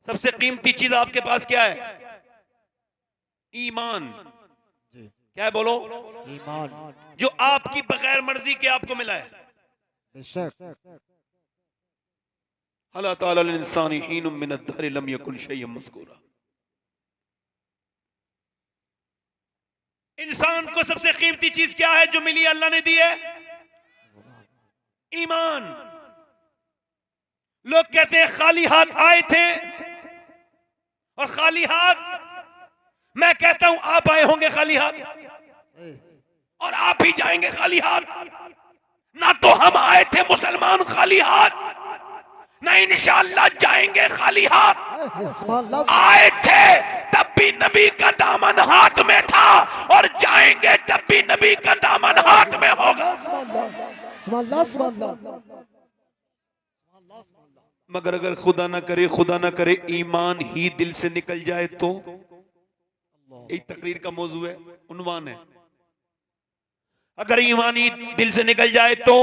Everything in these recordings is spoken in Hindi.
सबसे कीमती चीज आपके पास क्या है? ईमान। क्या है बोलो? ईमान। जो आपकी बगैर मर्जी के आपको मिला है। बेशक। अल्लाह ताला लिल इंसानी हीनुम मिनद दहरि लम यकुन शैय्यन मज़कूरा। इंसान को सबसे कीमती चीज क्या है जो मिली अल्लाह ने दी है? ईमान। लोग कहते हैं खाली हाथ आए थे और खाली हाथ, मैं कहता हूं आप आए होंगे खाली हाथ और आप ही जाएंगे खाली हाथ। ना तो हम आए थे मुसलमान खाली हाथ, ना इंशाअल्लाह जाएंगे खाली हाथ। आए थे तब भी नबी का दामन हाथ में था और जाएंगे तब भी नबी का दामन हाथ में होगा। मगर अगर खुदा ना करे ईमान ही दिल से निकल जाए तो, यही तकरीर का मौजू है, उन्वान है। अगर ईमान ही दिल से निकल जाए तो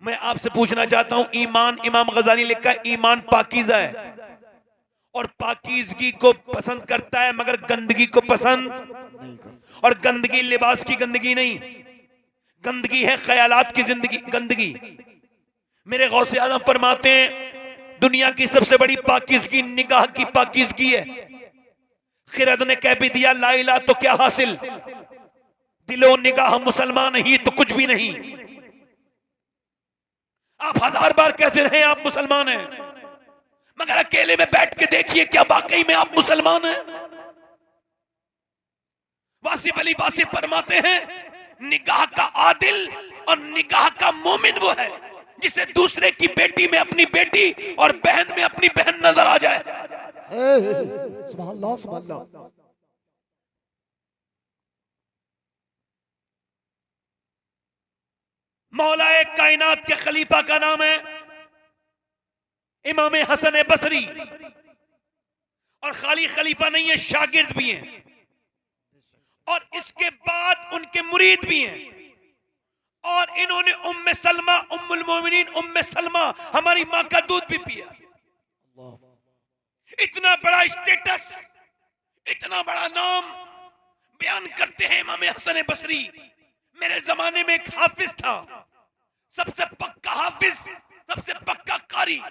मैं आपसे पूछना चाहता हूं, ईमान, इमाम गजाली लिखा है ईमान पाकीज़ा है और पाकीज़गी को पसंद करता है मगर गंदगी को पसंद। और गंदगी लिबास की गंदगी नहीं, गंदगी है ख्यालात की जिंदगी गंदगी। मेरे गौसे आज़म फरमाते हैं दुनिया की सबसे बड़ी पाकीज़गी निगाह की पाकीज़गी है। खिरद ने कह भी दिया ला इलाहा तो क्या हासिल, दिलो निगाह मुसलमान ही तो कुछ भी नहीं। आप 1000 बार कहते रहे आप मुसलमान हैं, मगर अकेले में बैठ के देखिए क्या वाकई में आप मुसलमान हैं? वासिफ अली वासिफ फरमाते हैं निगाह का आदिल और निगाह का मोमिन वो है जिसे दूसरे की बेटी में अपनी बेटी और बहन में अपनी बहन नजर आ जाए। सुभान अल्लाह, सुभान अल्लाह। मौलाए कायनात के खलीफा का नाम है इमाम हसन बसरी, और खाली खलीफा नहीं है, शागिर्द भी हैं और इसके बाद उनके मुरीद भी हैं। और इन्होंने उम्मे सलमा, उम्मुल मोमिनीन उम्मे सलमा हमारी मां का दूध भी पिया। इतना बड़ा स्टेटस, इतना बड़ा नाम बयान करते हैं इमाम हसन बसरी। मेरे जमाने में एक हाफिज था, सबसे पक्का हाफिज, सबसे पक्का कारी,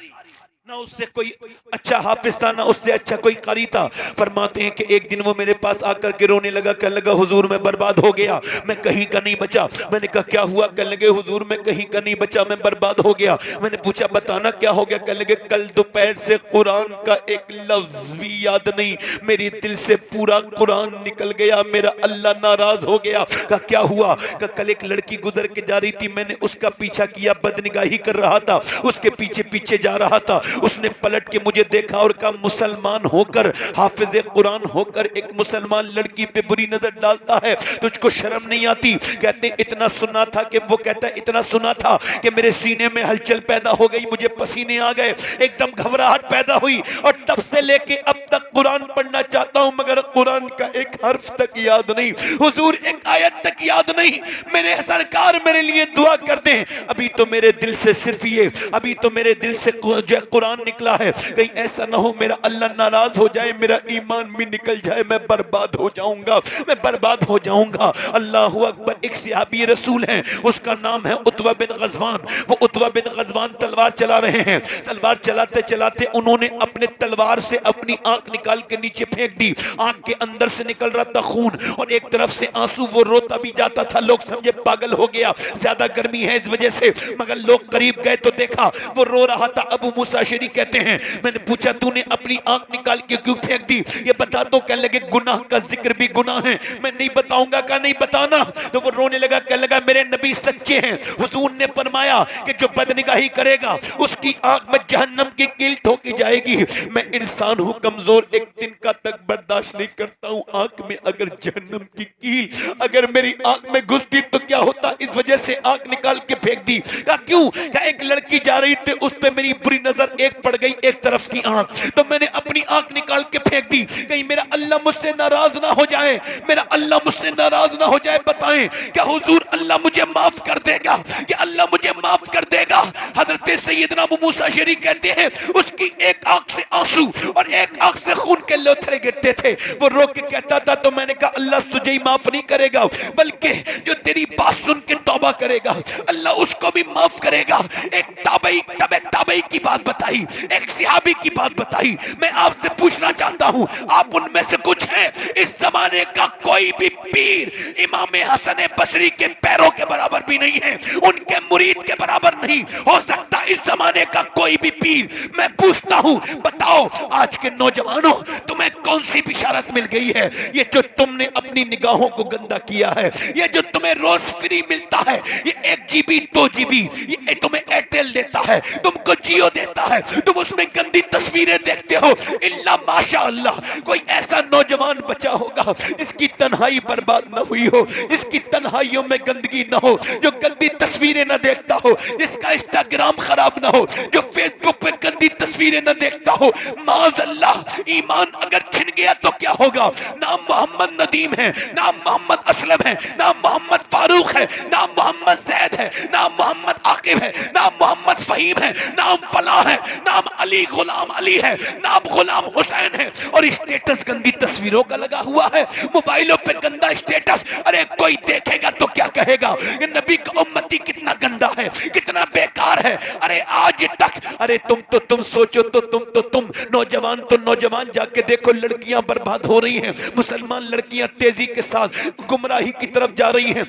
ना उससे कोई अच्छा हाफिज था ना उससे अच्छा कोई कारी था। फरमाते हैं कि एक दिन वो मेरे पास आकर के रोने लगा, कहने लगा हुजूर मैं बर्बाद हो गया, मैं कहीं का नहीं बचा। मैंने कहा क्या हुआ? कहने लगे हुजूर मैं कहीं का नहीं बचा, मैं बर्बाद हो गया। मैंने पूछा बताना क्या हो गया? कहने लगे कल दोपहर से कुरान का एक लफ्ज भी याद नहीं, मेरी दिल से पूरा कुरान निकल गया, मेरा अल्लाह नाराज हो गया। कहा क्या हुआ? कहा कल एक लड़की गुजर के जा रही थी, मैंने उसका पीछा किया, बदनिगाही कर रहा था, उसके पीछे पीछे जा रहा था, उसने पलट के मुझे देखा और कहा मुसलमान होकर, हाफिज कुरान होकर एक मुसलमान लड़की पे बुरी नजर डालता है, तुझको शर्म नहीं आती? कहते इतना सुना था कि वो कहता है इतना सुना था कि मेरे सीने में हलचल पैदा हो गई, मुझे पसीने आ गए, एकदम घबराहट पैदा हुई और तब से लेके अब तक कुरान पढ़ना चाहता हूं मगर कुरान का एक हर्फ तक याद नहीं, हुजूर एक आयत तक याद नहीं। मेरे सरकार मेरे लिए दुआ कर दें। अभी तो मेरे दिल से सिर्फ ये, अभी तो मेरे दिल से जो कुरान निकला है, कहीं ऐसा ना हो मेरा अल्लाह नाराज हो जाए, मेरा ईमान भी निकल जाए, मैं बर्बाद हो जाऊंगा, मैं बर्बाद हो जाऊंगा। अल्लाह अकबर। एक सहाबी रसूल हैं, उसका नाम है उतवा बिन गज़वान। वो उतवा बिन गज़वान तलवार चला रहे हैं, तलवार चलाते चलाते उन्होंने अपने तलवार से अपनी आंख निकाल के नीचे फेंक दी, आंख के अंदर से निकल रहा था खून और एक तरफ से आंसू, वो रोता भी जाता था, लोग समझे पागल हो गया, ज्यादा गर्मी है इस वजह से, मगर लोग करीब गए तो देखा वो रो रहा था। अबू मूसा अशअरी कहते हैं मैंने पूछा तूने अपनी आंख निकाल के क्यों फेंक दी, ये बता दो। कहने लगे गुनाह का जिक्र भी गुनाह है, मैं नहीं बताऊंगा। का नहीं बताना? तो वो रोने लगा, कहने लगा मेरे नबी सच्चे हैं, हुजूर ने फरमाया कि जो बदनिगाही करेगा उसकी आंख में जहन्नम की कील ठोकी जाएगी। मैं इंसान हूं कमजोर, एक दिन का तक बर्दाश्त नहीं करता हूं, आंख में अगर जहन्नम की कील अगर मेरी आंख में घुसती तो क्या होता, इस वजह से आंख निकाल के फेंक दी। कहा क्यों? कहा एक लड़की जा रही थी, उस पे मेरी बुरी नजर एक पड़ गई एक तरफ की आंख, तो मैंने अपनी आंख निकाल के फेंक दी, कहीं मेरा अल्लाह मुझसे नाराज ना हो जाए, मेरा अल्लाह मुझसे नाराज ना हो जाए। बताएं क्या हुजूर अल्लाह मुझे माफ कर देगा? क्या अल्लाह मुझे माफ कर देगा? हजरत सैयदना अबू मूसा अशअरी कहते हैं उसकी एक आंख से आंसू और एक आंख से खून के लोथड़े गिरते थे। वो रो के कहता था, तो मैंने कहा अल्लाह तुझे ही माफ नहीं करेगा, बल्कि जो तेरी बात सुन के तौबा करेगा अल्लाह उसको भी माफ करेगा। एक ताबई की बात बताई, एक सहाबी की बात बताई। मैं आपसे पूछना चाहता हूं, आप उनमें से कुछ हैं? इस जमाने का कोई भी पीर इमाम हसन बसरी के पैरों के बराबर भी नहीं है, उनके मुरीद के बराबर नहीं हो सकता इस जमाने का कोई भी पीर। मैं पूछता हूं, बताओ आज के नौजवानों तुम्हें कौन सी बिशारत मिल गई है? ये जो तुमने अपनी निगाहों को गंदा किया है, ये जो तुम्हें रोज फ्री मिलता है, ये 1 GB 2 GB ये तुम्हें एयरटेल देता है, तुमको जियो देता है, तुम उसमें गंदी तस्वीरें देखते हो। इल्ला माशा अल्लाह कोई ऐसा नौजवान बचा होगा जिसकी तन्हाई बर्बाद ना हुई हो, जिसकी तन्हाइयों में गंदगी ना हो, जो गंदी तस्वीरें ना देखता हो, जिसका इंस्टाग्राम खराब ना हो, जो फेसबुक पे गंदी तस्वीरें ना देखता हो। माज़अल्लाह ईमान अगर छिन गया तो क्या होगा? नाम मोहम्मद नदीम है, नाम मोहम्मद असलम है, नाम मोहम्मद फारूक है, नाम मोहम्मद जैद है, नाम मोहम्मद आकिब है, नाम मोहम्मद फहीम है, नाम फला है, नाम अली गुलाम अली है, नाम गुलाम हुसैन है, और स्टेटस गंदी तस्वीरों का लगा हुआ है, मोबाइलों पे गंदा स्टेटस। अरे कोई देखेगा तो क्या कहेगा? ये नबी का उम्मती कितना गंदा है, कितना बेकार है। अरे आज तक, अरे तुम सोचो तो तुम नौजवान जाके देखो, लड़कियां बर्बाद हो रही हैं, मुसलमान लड़कियां तेजी के साथ गुमराही की तरफ जा रही हैं।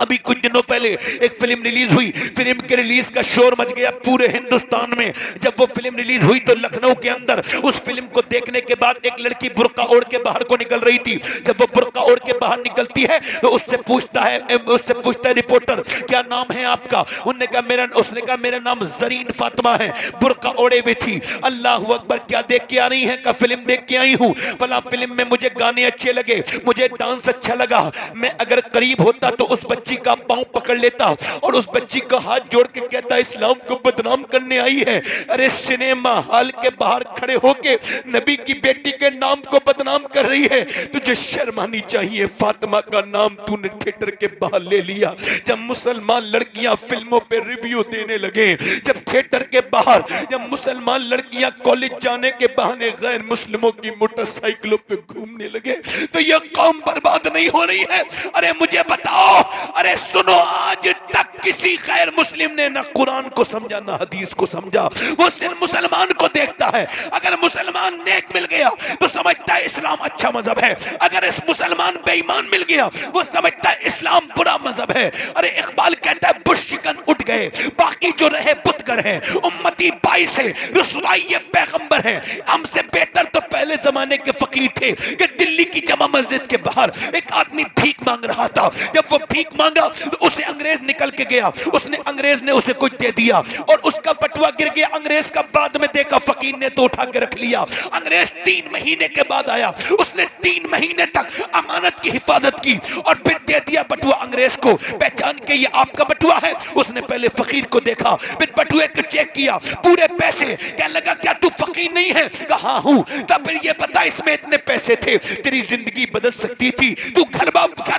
अभी कुछ दिनों पहले एक फिल्म रिलीज हुई, फिल्म के रिलीज का शोर मच गया पूरे हिंदुस्तान में। जब वो फिल्म रिलीज हुई तो लखनऊ के अंदर उस फिल्म को देखने के बाद एक लड़की बुर्का ओढ़ के बाहर को निकल रही थी। जब वो बुर्का ओढ़ के बाहर निकलती है तो उससे पूछता है रिपोर्टर, क्या नाम है आपका? उसने कहा मेरा नाम जरीन फातिमा है, बुर्का ओढ़े हुए थी। अल्लाह अकबर, क्या देख के आ रही है? का फिल्म देख के आई हूँ। भला फिल्म में मुझे गाने अच्छे लगे, मुझे डांस अच्छा लगा, मैं अगर करीब होता तो उस बच्ची का पांव पकड़ लेता और उस बच्ची का हाथ जोड़ के कहता इस्लाम को बदनाम करने आई है। अरे सिनेमा हॉल के बाहर खड़े होके नबी की बेटी के नाम को बदनाम कर रही है, तुझे शर्म आनी चाहिए। फातिमा का नाम तूने थिएटर के बाहर ले लिया। जब मुसलमान लड़कियां फिल्मों पे रिव्यू देने लगे, जब थिएटर के बाहर जब मुसलमान लड़कियां कॉलेज जाने के बहाने गैर मुस्लिमों की मोटरसाइकिलों पे घूमने लगे, तो यह कौम बर्बाद नहीं हो रही है? अरे मुझे बताओ, अरे सुनो, आज तक किसी गैर मुस्लिम ने ना कुरान को समझा ना हदीस को समझा, वो सिर्फ मुसलमान को देखता है। अगर मुसलमान नेक मिल गया तो समझता है इस्लाम अच्छा मजहब है, अगर इस मुसलमान बेईमान मिल गया वो समझता है इस्लाम बुरा मजहब है। अरे इकबाल कहता है बुश चिकन उठ गए, बाकी जो रहे बुतगर हैं, उम्मती बाईस है, रुसवाई ये पैगंबर है। हमसे बेहतर तो पहले जमाने के फकीर थे कि दिल्ली की जमा मस्जिद के बाहर एक आदमी भीख मांग रहा था। जब वो भीख मांगा तो उसे अंग्रेज निकल के गया, अंग्रेज ने उसे कुछ दे दिया और उसका बटुआ गिर गया। अंग्रेज का बाद में देखा, फकीर ने तो उठा के रख लिया। अंग्रेज 3 महीने के बाद आया, उसने 3 महीने तक अमानत की हिफाजत की और फिर दे दिया बटुआ अंग्रेज को, पहचान के ये आपका बटुआ है। उसने पहले फकीर को देखा, फिर बटुए को चेक किया, पूरे पैसे। कहने लगा क्या तू फकीर नहीं है? कहा हूं। तब फिर ये बता इसमें इतने पैसे थे, तेरी जिंदगी बदल सकती थी, तू घर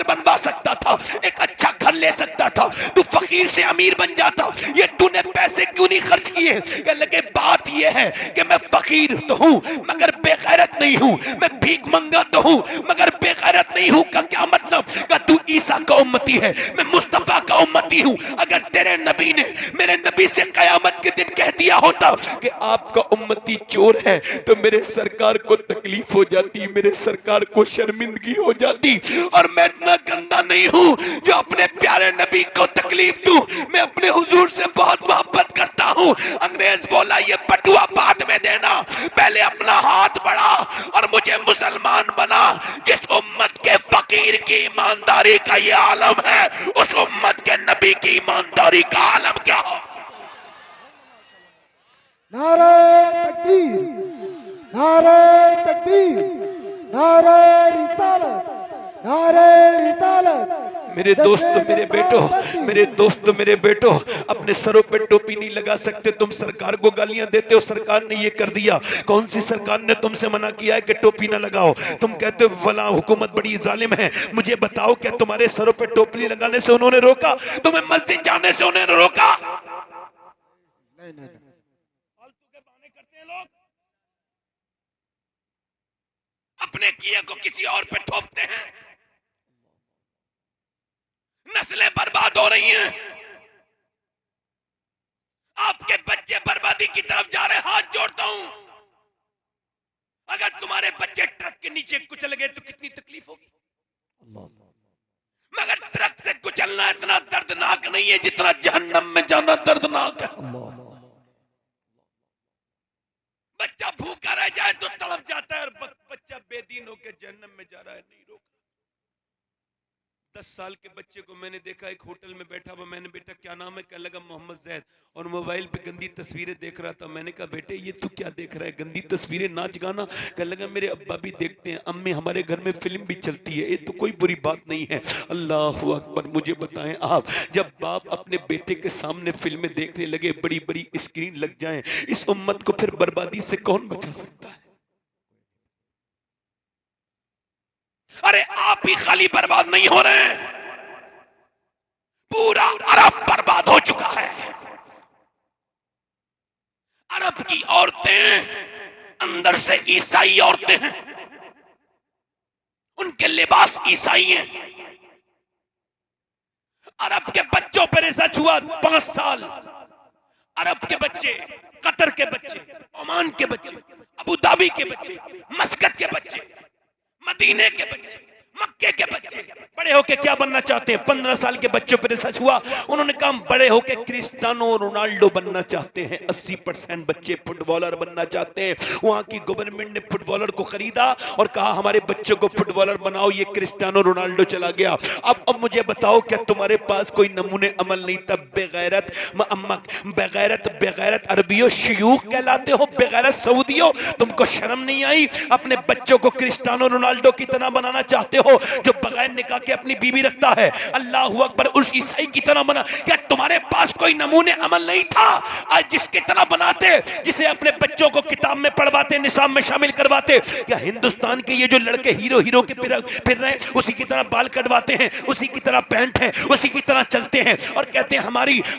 बनवा सकता था, एक अच्छा घर ले सकता था, तू फकीर से अमीर बन जाता, ये तूने पैसे क्यों नहीं खर्च किए? कहने लगे बात ये है कि मैं फकीर तो हूं मगर बेगैरत नहीं हूं, मैं भीख मंगा तो हूं मगर बेगैरत नहीं हूं। का क्या मतलब? का तू ईसा का उम्मती है, मैं मुस्तफा का उम्मती हूं। अगर तेरे नबी ने मेरे नबी से कयामत के दिन कह दिया होता कि आपका उम्मती चोर है तो मेरे सरकार को तकलीफ हो जाती, मेरे सरकार को शर्मिंदगी हो जाती। और मैं इतना गंदा नहीं हूं जो अपने प्यारे नबी को तकलीफ दूं, मैं अपने हुजूर से बहुत मोहब्बत करता हूं। अंग्रेज बोला ये बटुआ बाद में देना, पहले अपना हाथ बढ़ा और मुझे मुसलमान बना। जिस उम्मत के फकीर की ईमानदारी का ये आलम है, उस उम्मत के नबी की ईमानदारी का आलम क्या हो? नारे तकबीर, नारे तकबीर, नारे रिसालत, नारे रिसालत। मेरे दोस्तों, मेरे बेटों, मेरे दोस्तों, मेरे बेटो, अपने सरों पे टोपी नहीं लगा सकते, तुम सरकार को गालियां देते हो, सरकार ने ये कर दिया। कौन सी सरकार ने तुमसे मना किया है कि टोपी ना लगाओ? तुम कहते हो फला हुकूमत बड़ी जालिम है। मुझे बताओ, क्या तुम्हारे सरों पे टोपी लगाने से उन्होंने रोका? तुम्हें मस्जिद जाने से उन्होंने रोका? नहीं नहीं फालतू के बहाने करते हैं लोग, अपने किए को किसी और पे थोपते हैं। नस्लें बर्बाद हो रही हैं, आपके बच्चे बर्बादी की तरफ जा रहे हैं। हाथ जोड़ता हूं, अगर तुम्हारे बच्चे ट्रक के नीचे कुचल गए तो कितनी तकलीफ होगी। मगर ट्रक से कुचलना इतना दर्दनाक नहीं है जितना जहन्नम में जाना दर्दनाक है। बच्चा भूखा रह जाए तो तड़प जाता है, और बच्चा बेदीन होकर जहन्नम में जा रहा है, नहीं रोक। 10 साल के बच्चे को मैंने देखा, एक होटल में बैठा हुआ, मैंने बेटा क्या नाम है? कहने लगा मोहम्मद जैद, और मोबाइल पे गंदी तस्वीरें देख रहा था। मैंने कहा बेटे ये तू क्या देख रहा है, गंदी तस्वीरें, नाच गाना? कहने लगा मेरे अब्बा भी देखते हैं, अम्मी, हमारे घर में फिल्म भी चलती है, ये तो कोई बुरी बात नहीं है। अल्लाह अकबर। मुझे बताएं आप, जब बाप अपने बेटे के सामने फिल्में देखने लगे, बड़ी बड़ी स्क्रीन लग जाएं, इस उम्मत को फिर बर्बादी से कौन बचा सकता है? अरे आप ही खाली बर्बाद नहीं हो रहे हैं, पूरा अरब बर्बाद हो चुका है। अरब की औरतें अंदर से ईसाई औरतें हैं, उनके लिबास ईसाई हैं। अरब के बच्चों पर रिसर्च हुआ 5 साल। अरब के बच्चे, कतर के बच्चे, ओमान के बच्चे, अबू धाबी के बच्चे, मस्कत के बच्चे, मदीने के बच्चे, मक्के के बच्चे बड़े होके क्या बनना चाहते हैं? 15 साल के बच्चों पर रिसर्च हुआ, उन्होंने कहा बड़े होके क्रिस्टियानो रोनाल्डो बनना चाहते हैं। 80% बच्चे फुटबॉलर बनना चाहते हैं। वहां की गवर्नमेंट ने फुटबॉलर को खरीदा और कहा हमारे बच्चों को फुटबॉलर बनाओ। ये क्रिस्टियानो रोनाल्डो चला गया। अब मुझे बताओ, क्या तुम्हारे पास कोई नमूने अमल नहीं? तब बेगैरत बेगैरत बेगैरत अरबियों शयूख कहलाते हो, बेगैरत सऊदियों, तुमको शर्म नहीं आई? अपने बच्चों को क्रिस्टियानो रोनाल्डो की तरह बनाना चाहते हो, जो बगैर निकाह के अपनी बीवी रखता है। अल्लाह अकबर। उस ईसाई की तरह बना। क्या तुम्हारे पास कोई नमूने अमल नहीं था आज जिसकी तरह बनाते, जिसे अपने बच्चों को किताब में पढ़वाते, निसाब में शामिल करवाते? क्या हिंदुस्तान के ये जो लड़के हीरो हीरो के फिर रहे हैं, उसी की तरह बाल कटवाते हैं, उसी की तरह पैंट है, उसी की तरह चलते हैं और कहते हैं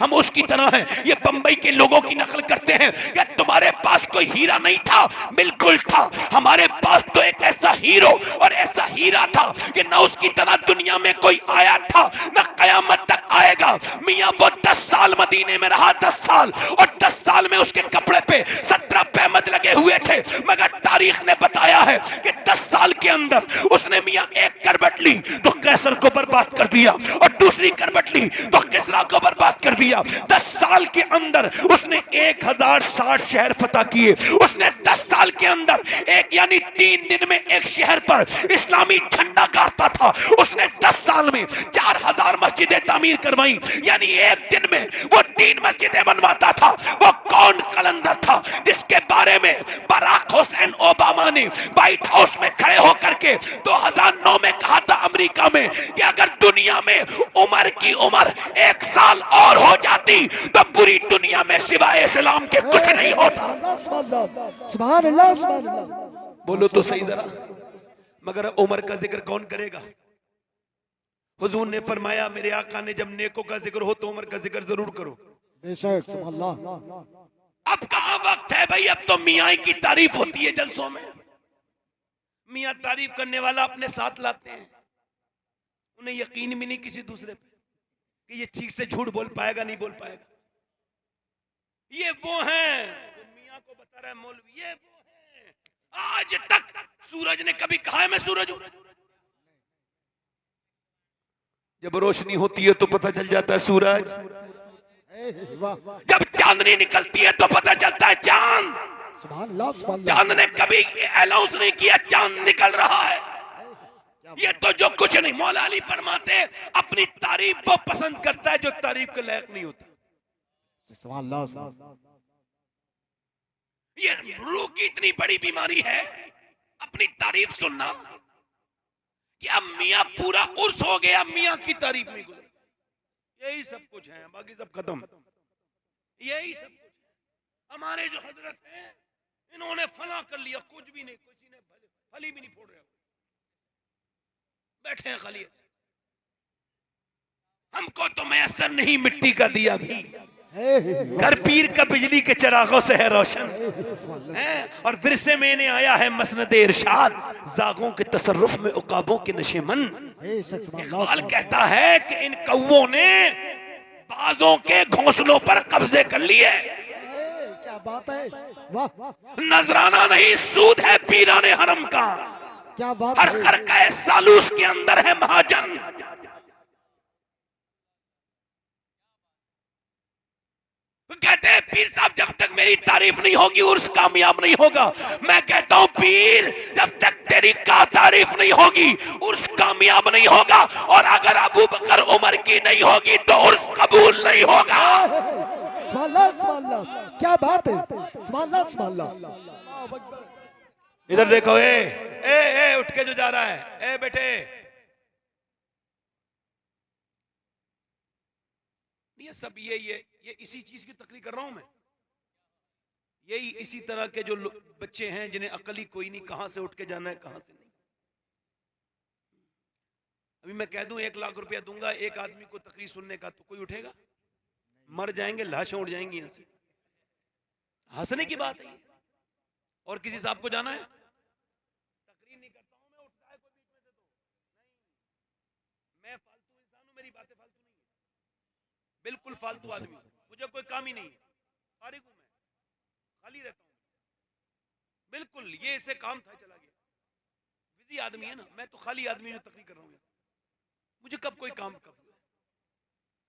हम उसकी तरह हैं? ये बंबई के लोगों की नकल करते हैं। क्या तुम्हारे पास कोई हीरा नहीं था? बिल्कुल था। हमारे पास तो एक ऐसा हीरो और ऐसा हीरा था कि ना उसकी तरह दुनिया में कोई आया था, ना कयामत तक आएगा। मियां वो 10 साल मदीने में रहा, 10 साल, और 10 साल में उसके कपड़े पे 17 पैमद लगे हुए थे। मगर तारीख ने बताया है कि 10 साल के अंदर उसने मियां एक करवट ली तो कैसर को बर्बाद कर दिया, और दूसरी करवट ली तो किसरा को बर्बाद कर दिया। 10 साल के अंदर उसने 1060 शहर फतह किए। उसने 10 साल के अंदर एक यानी 3 दिन में एक शहर पर इस्लामी झंडा गाड़ता था। उसने 10 साल में 4000 मस्जिदें तामीर करवाई, यानी एक दिन में वो 3 मस्जिदें बनवाता था। वो कौन कलंदर था जिसके बारे में बराक हुसैन ओबामा ने व्हाइट हाउस में खड़े होकर के 2009 में कहा था अमेरिका में कि अगर दुनिया में उम्र की उम्र 1 साल और हो जाती तो पूरी दुनिया में सिवाय इस्लाम के कुछ नहीं होता। सुभान अल्लाह, सुभान अल्लाह। बोलो तो सही जरा। मगर उम्र का जिक्र कौन करेगा? हुजूर ने फरमाया, मेरे आका ने, जब नेकों का जिक्र हो तो उम्र का जिक्र जरूर करो। बेशक, सुभान अल्लाह। अब कहां वक्त है भाई? अब तो मियाँ की तारीफ होती है जलसों में। मियाँ तारीफ करने वाला अपने साथ लाते हैं, उन्हें यकीन भी नहीं किसी दूसरे पे कि ये ठीक से झूठ बोल पाएगा, नहीं बोल पाएगा। ये वो हैं मियाँ को बता रहा है मौलवी, ये वो हैं। आज तक सूरज ने कभी कहा है मैं सूरज हूं? जब रोशनी होती है तो पता चल जाता है सूरज, जब चांदनी निकलती है तो पता चलता है चांद। सुभान अल्लाह, सुभान अल्लाह। चांद ने कभी अनाउंस नहीं किया चांद निकल रहा है। ये तो जो कुछ नहीं, मौला अली फरमाते हैं अपनी तारीफ वो पसंद करता है जो तारीफ के लायक नहीं होता। सुभान अल्लाह, सुभान अल्लाह। ये रूह की इतनी बड़ी बीमारी है अपनी तारीफ सुनना कि अब मियाँ पूरा उर्स हो गया, मियाँ की तारीफ नहीं गुजर। यही सब कुछ है, बाकी सब खत्म। यही सब कुछ है। हमारे जो हजरत हैं इन्होंने फना कर लिया, कुछ भी नहीं, किसी ने फली भी नहीं फोड़ रहे, बैठे हैं खाली। हमको तो मैसर नहीं मिट्टी का दिया भी, घर पीर का बिजली के चिरागों से है रोशन है। और विरसे में इन्हें आया है मसनद इरशाद, जागों के तसर्रुफ में उकाबों के नशेमन। इकबाल कहता है कि इन कौवों ने बाजों के घोंसलों पर कब्जे कर लिए। क्या बात है, वाह। नजराना नहीं सूद है पीराने हरम का, क्या बात हर है। खरका सालूस के अंदर है महाजन। कहते हैं पीर साहब जब तक मेरी तारीफ नहीं होगी उर्स कामयाब नहीं होगा। मैं कहता हूं पीर जब तक तेरी का तारीफ नहीं होगी उर्स कामयाब नहीं होगा, और अगर अबू बकर उमर की नहीं होगी तो उर्स कबूल नहीं होगा। सुभान अल्लाह, सुभान अल्लाह, क्या बात है, सुभान अल्लाह, सुभान अल्लाह। इधर देखो, ए उठ के जो जा रहा है, ए बेटे, ये सब ये इसी चीज की तकलीफ कर रहा हूं मैं। यही इसी तरह के जो बच्चे हैं जिन्हें अकल ही कोई नहीं, कहां से उठ के जाना है कहां से नहीं। अभी मैं कह दूं 1 लाख रुपया दूंगा एक आदमी को तकरीर सुनने का, तो कोई उठेगा? मर जाएंगे, लाशें उड़ जाएंगी यहां से। हंसने की बात है। और किसी साहब को जाना है, तकरीर नहीं करता हूं मैं, उठता है कोई बीच में से तो नहीं, मैं फालतू इंसान हूं, मेरी बातें फालतू नहीं है, बिल्कुल फालतू आदमी, मुझे कोई काम ही नहीं है, फारिग हूं मैं, खाली रहता हूं बिल्कुल। ये इसे काम था, चला गया, बिजी आदमी है ना, मैं तो खाली आदमी हूं, तकरीर कर रहा हूं, मुझे कब कोई काम कब।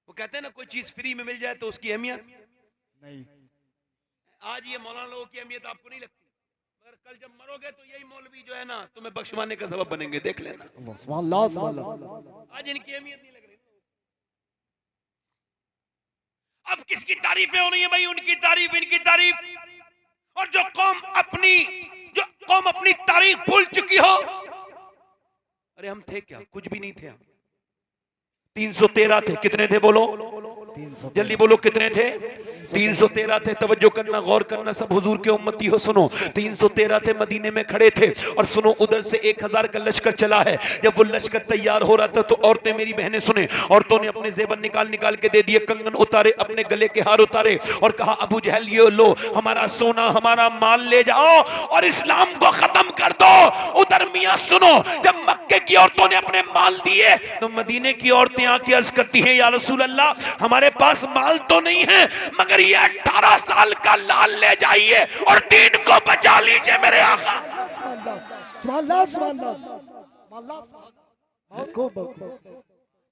वो कहते हैं ना कोई चीज फ्री में मिल जाए तो उसकी अहमियत नहीं। आज ये मौलाना लोगों की अहमियत आपको नहीं लगती, मगर कल जब मरोगे तो यही मौलवी जो है ना तुम्हें बख्शवाने का सबब बनेंगे, देख लेना। सुभान अल्लाह, सुभान अल्लाह। आज इनकी अहमियत नहीं लग रही। अब किसकी तारीफें हो रही है भाई? उनकी तारीफ, इनकी तारीफ। और जो कौम अपनी तारीफ भूल चुकी हो, अरे हम थे क्या? कुछ भी नहीं थे हम। 313 थे, कितने थे बोलो? 313। जल्दी बोलो कितने थे? 313 थे। तवज्जो करना, गौर करना, सब हुजूर के उम्मती हो, सुनो। 313 थे, मदीने में खड़े थे। और सुनो, उधर से 1000 का लश्कर चला है। जब वो लश्कर तैयार हो रहा था तो औरतें, मेरी बहनें सुने, औरतों ने अपने जेबर निकाल के दे दिए, कंगन उतारे, अपने गले के हार उतारे, और कहा अबू जहल ये लो हमारा सोना, हमारा माल ले जाओ और इस्लाम को खत्म कर दो। उधर मियां सुनो, जब मक्के की औरतों ने अपने माल दिए तो मदीने की औरतें आके अर्ज करती हैं, या रसूल अल्लाह हमारे पास माल तो नहीं है, मगर ये 18 साल का लाल ले जाइए और दीन को बचा लीजिए मेरे आका। सुभान अल्लाह, सुभान अल्लाह, सुभान अल्लाह। बहुत खूब, बहुत खूब।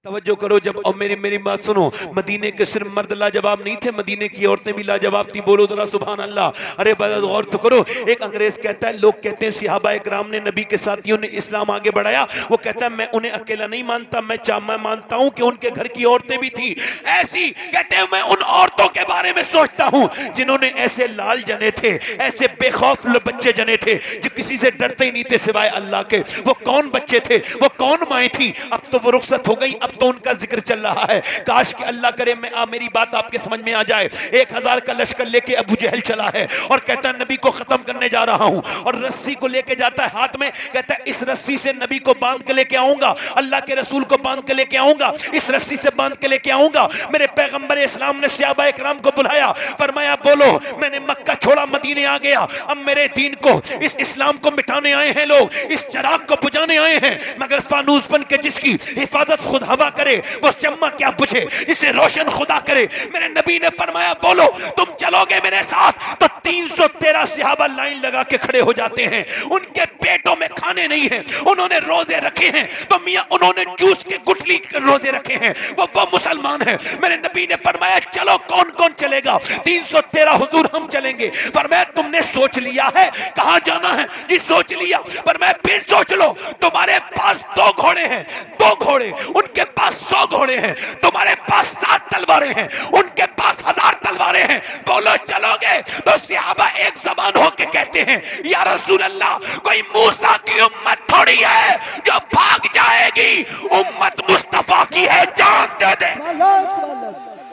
तवज्जो करो। जब और मेरी बात सुनो, मदीने के सिर्फ मर्द लाजवाब नहीं थे, मदीने की औरतें भी लाजवाब थी। बोलो जरा सुभान अल्लाह। अरे गौर तो करो। एक अंग्रेज कहता है, लोग कहते हैं सहाबा इकराम ने, नबी के साथियों ने इस्लाम आगे बढ़ाया। वो कहता है मैं उन्हें अकेला नहीं मानता, मैं मानता हूं कि उनके घर की औरतें भी थी ऐसी। कहते हैं मैं उन औरतों के बारे में सोचता हूं जिन्होंने ऐसे लाल जने थे, ऐसे बेखौफ बच्चे जने थे जो किसी से डरते ही नहीं थे सिवाय अल्लाह के। वो कौन बच्चे थे, वो कौन माएँ थी? अब तो वो रुखसत हो गई, अब तो उनका जिक्र चल रहा है। काश कि अल्लाह करे मेरी बात आपके समझ में आ जाए। 1000 का लश्कर लेके अबू जहल चला है और कहता है नबी को खत्म करने जा रहा हूं, और रस्सी को लेके जाता है हाथ में, कहता है इस रस्सी से नबी को बांध के लेके आऊंगा, अल्लाह के रसूल को बांध के लेके आऊंगा, इस रस्सी से बांध के लेके आऊंगा। मेरे पैगंबर इस्लाम ने सहाबा इकराम को बुलाया, फरमाया बोलो मैंने मक्का छोड़ा, मदीने आ गया, अब मेरे दीन को, इस इस्लाम को मिटाने आए हैं लोग, इस चिराग को बुझाने आए हैं, मगर फानूस बन के जिसकी हिफाजत खुद हवा करे वो चम्मा क्या बुझे, इसे रोशन खुदा करे। मेरे नबी ने फरमाया बोलो तुम चलोगे मेरे साथ, तो 313 सहाबा लाइन लगा के खड़े हो जाते हैं। उनके पेटों में खाने नहीं है, उन्होंने रोजे रखे हैं, तो मियां उन्होंने जूस के गुठली रोजे रखे हैं, वो मुसलमान है। मेरे नबी ने फरमाया चलो कौन कौन चलेगा? 313 हुजूर हम चलेंगे। फरमाया तुमने सोच लिया है कहां जाना है? जी सोच लिया। फरमाया फिर सोच लो, तुम्हारे पास 2 घोड़े हैं, 2 घोड़े, उनके पास 100 घोड़े हैं, तुम्हारे पास 7 तलवारें हैं, उनके पास 1000 तलवारें हैं, बोलो चलोगे? तो सहाबा एक समान होकर कहते हैं या रसूल अल्लाह कोई मूसा की उम्मत थोड़ी है जो भाग जाएगी, उम्मत मुस्तफा की बाकी है जान दे दे।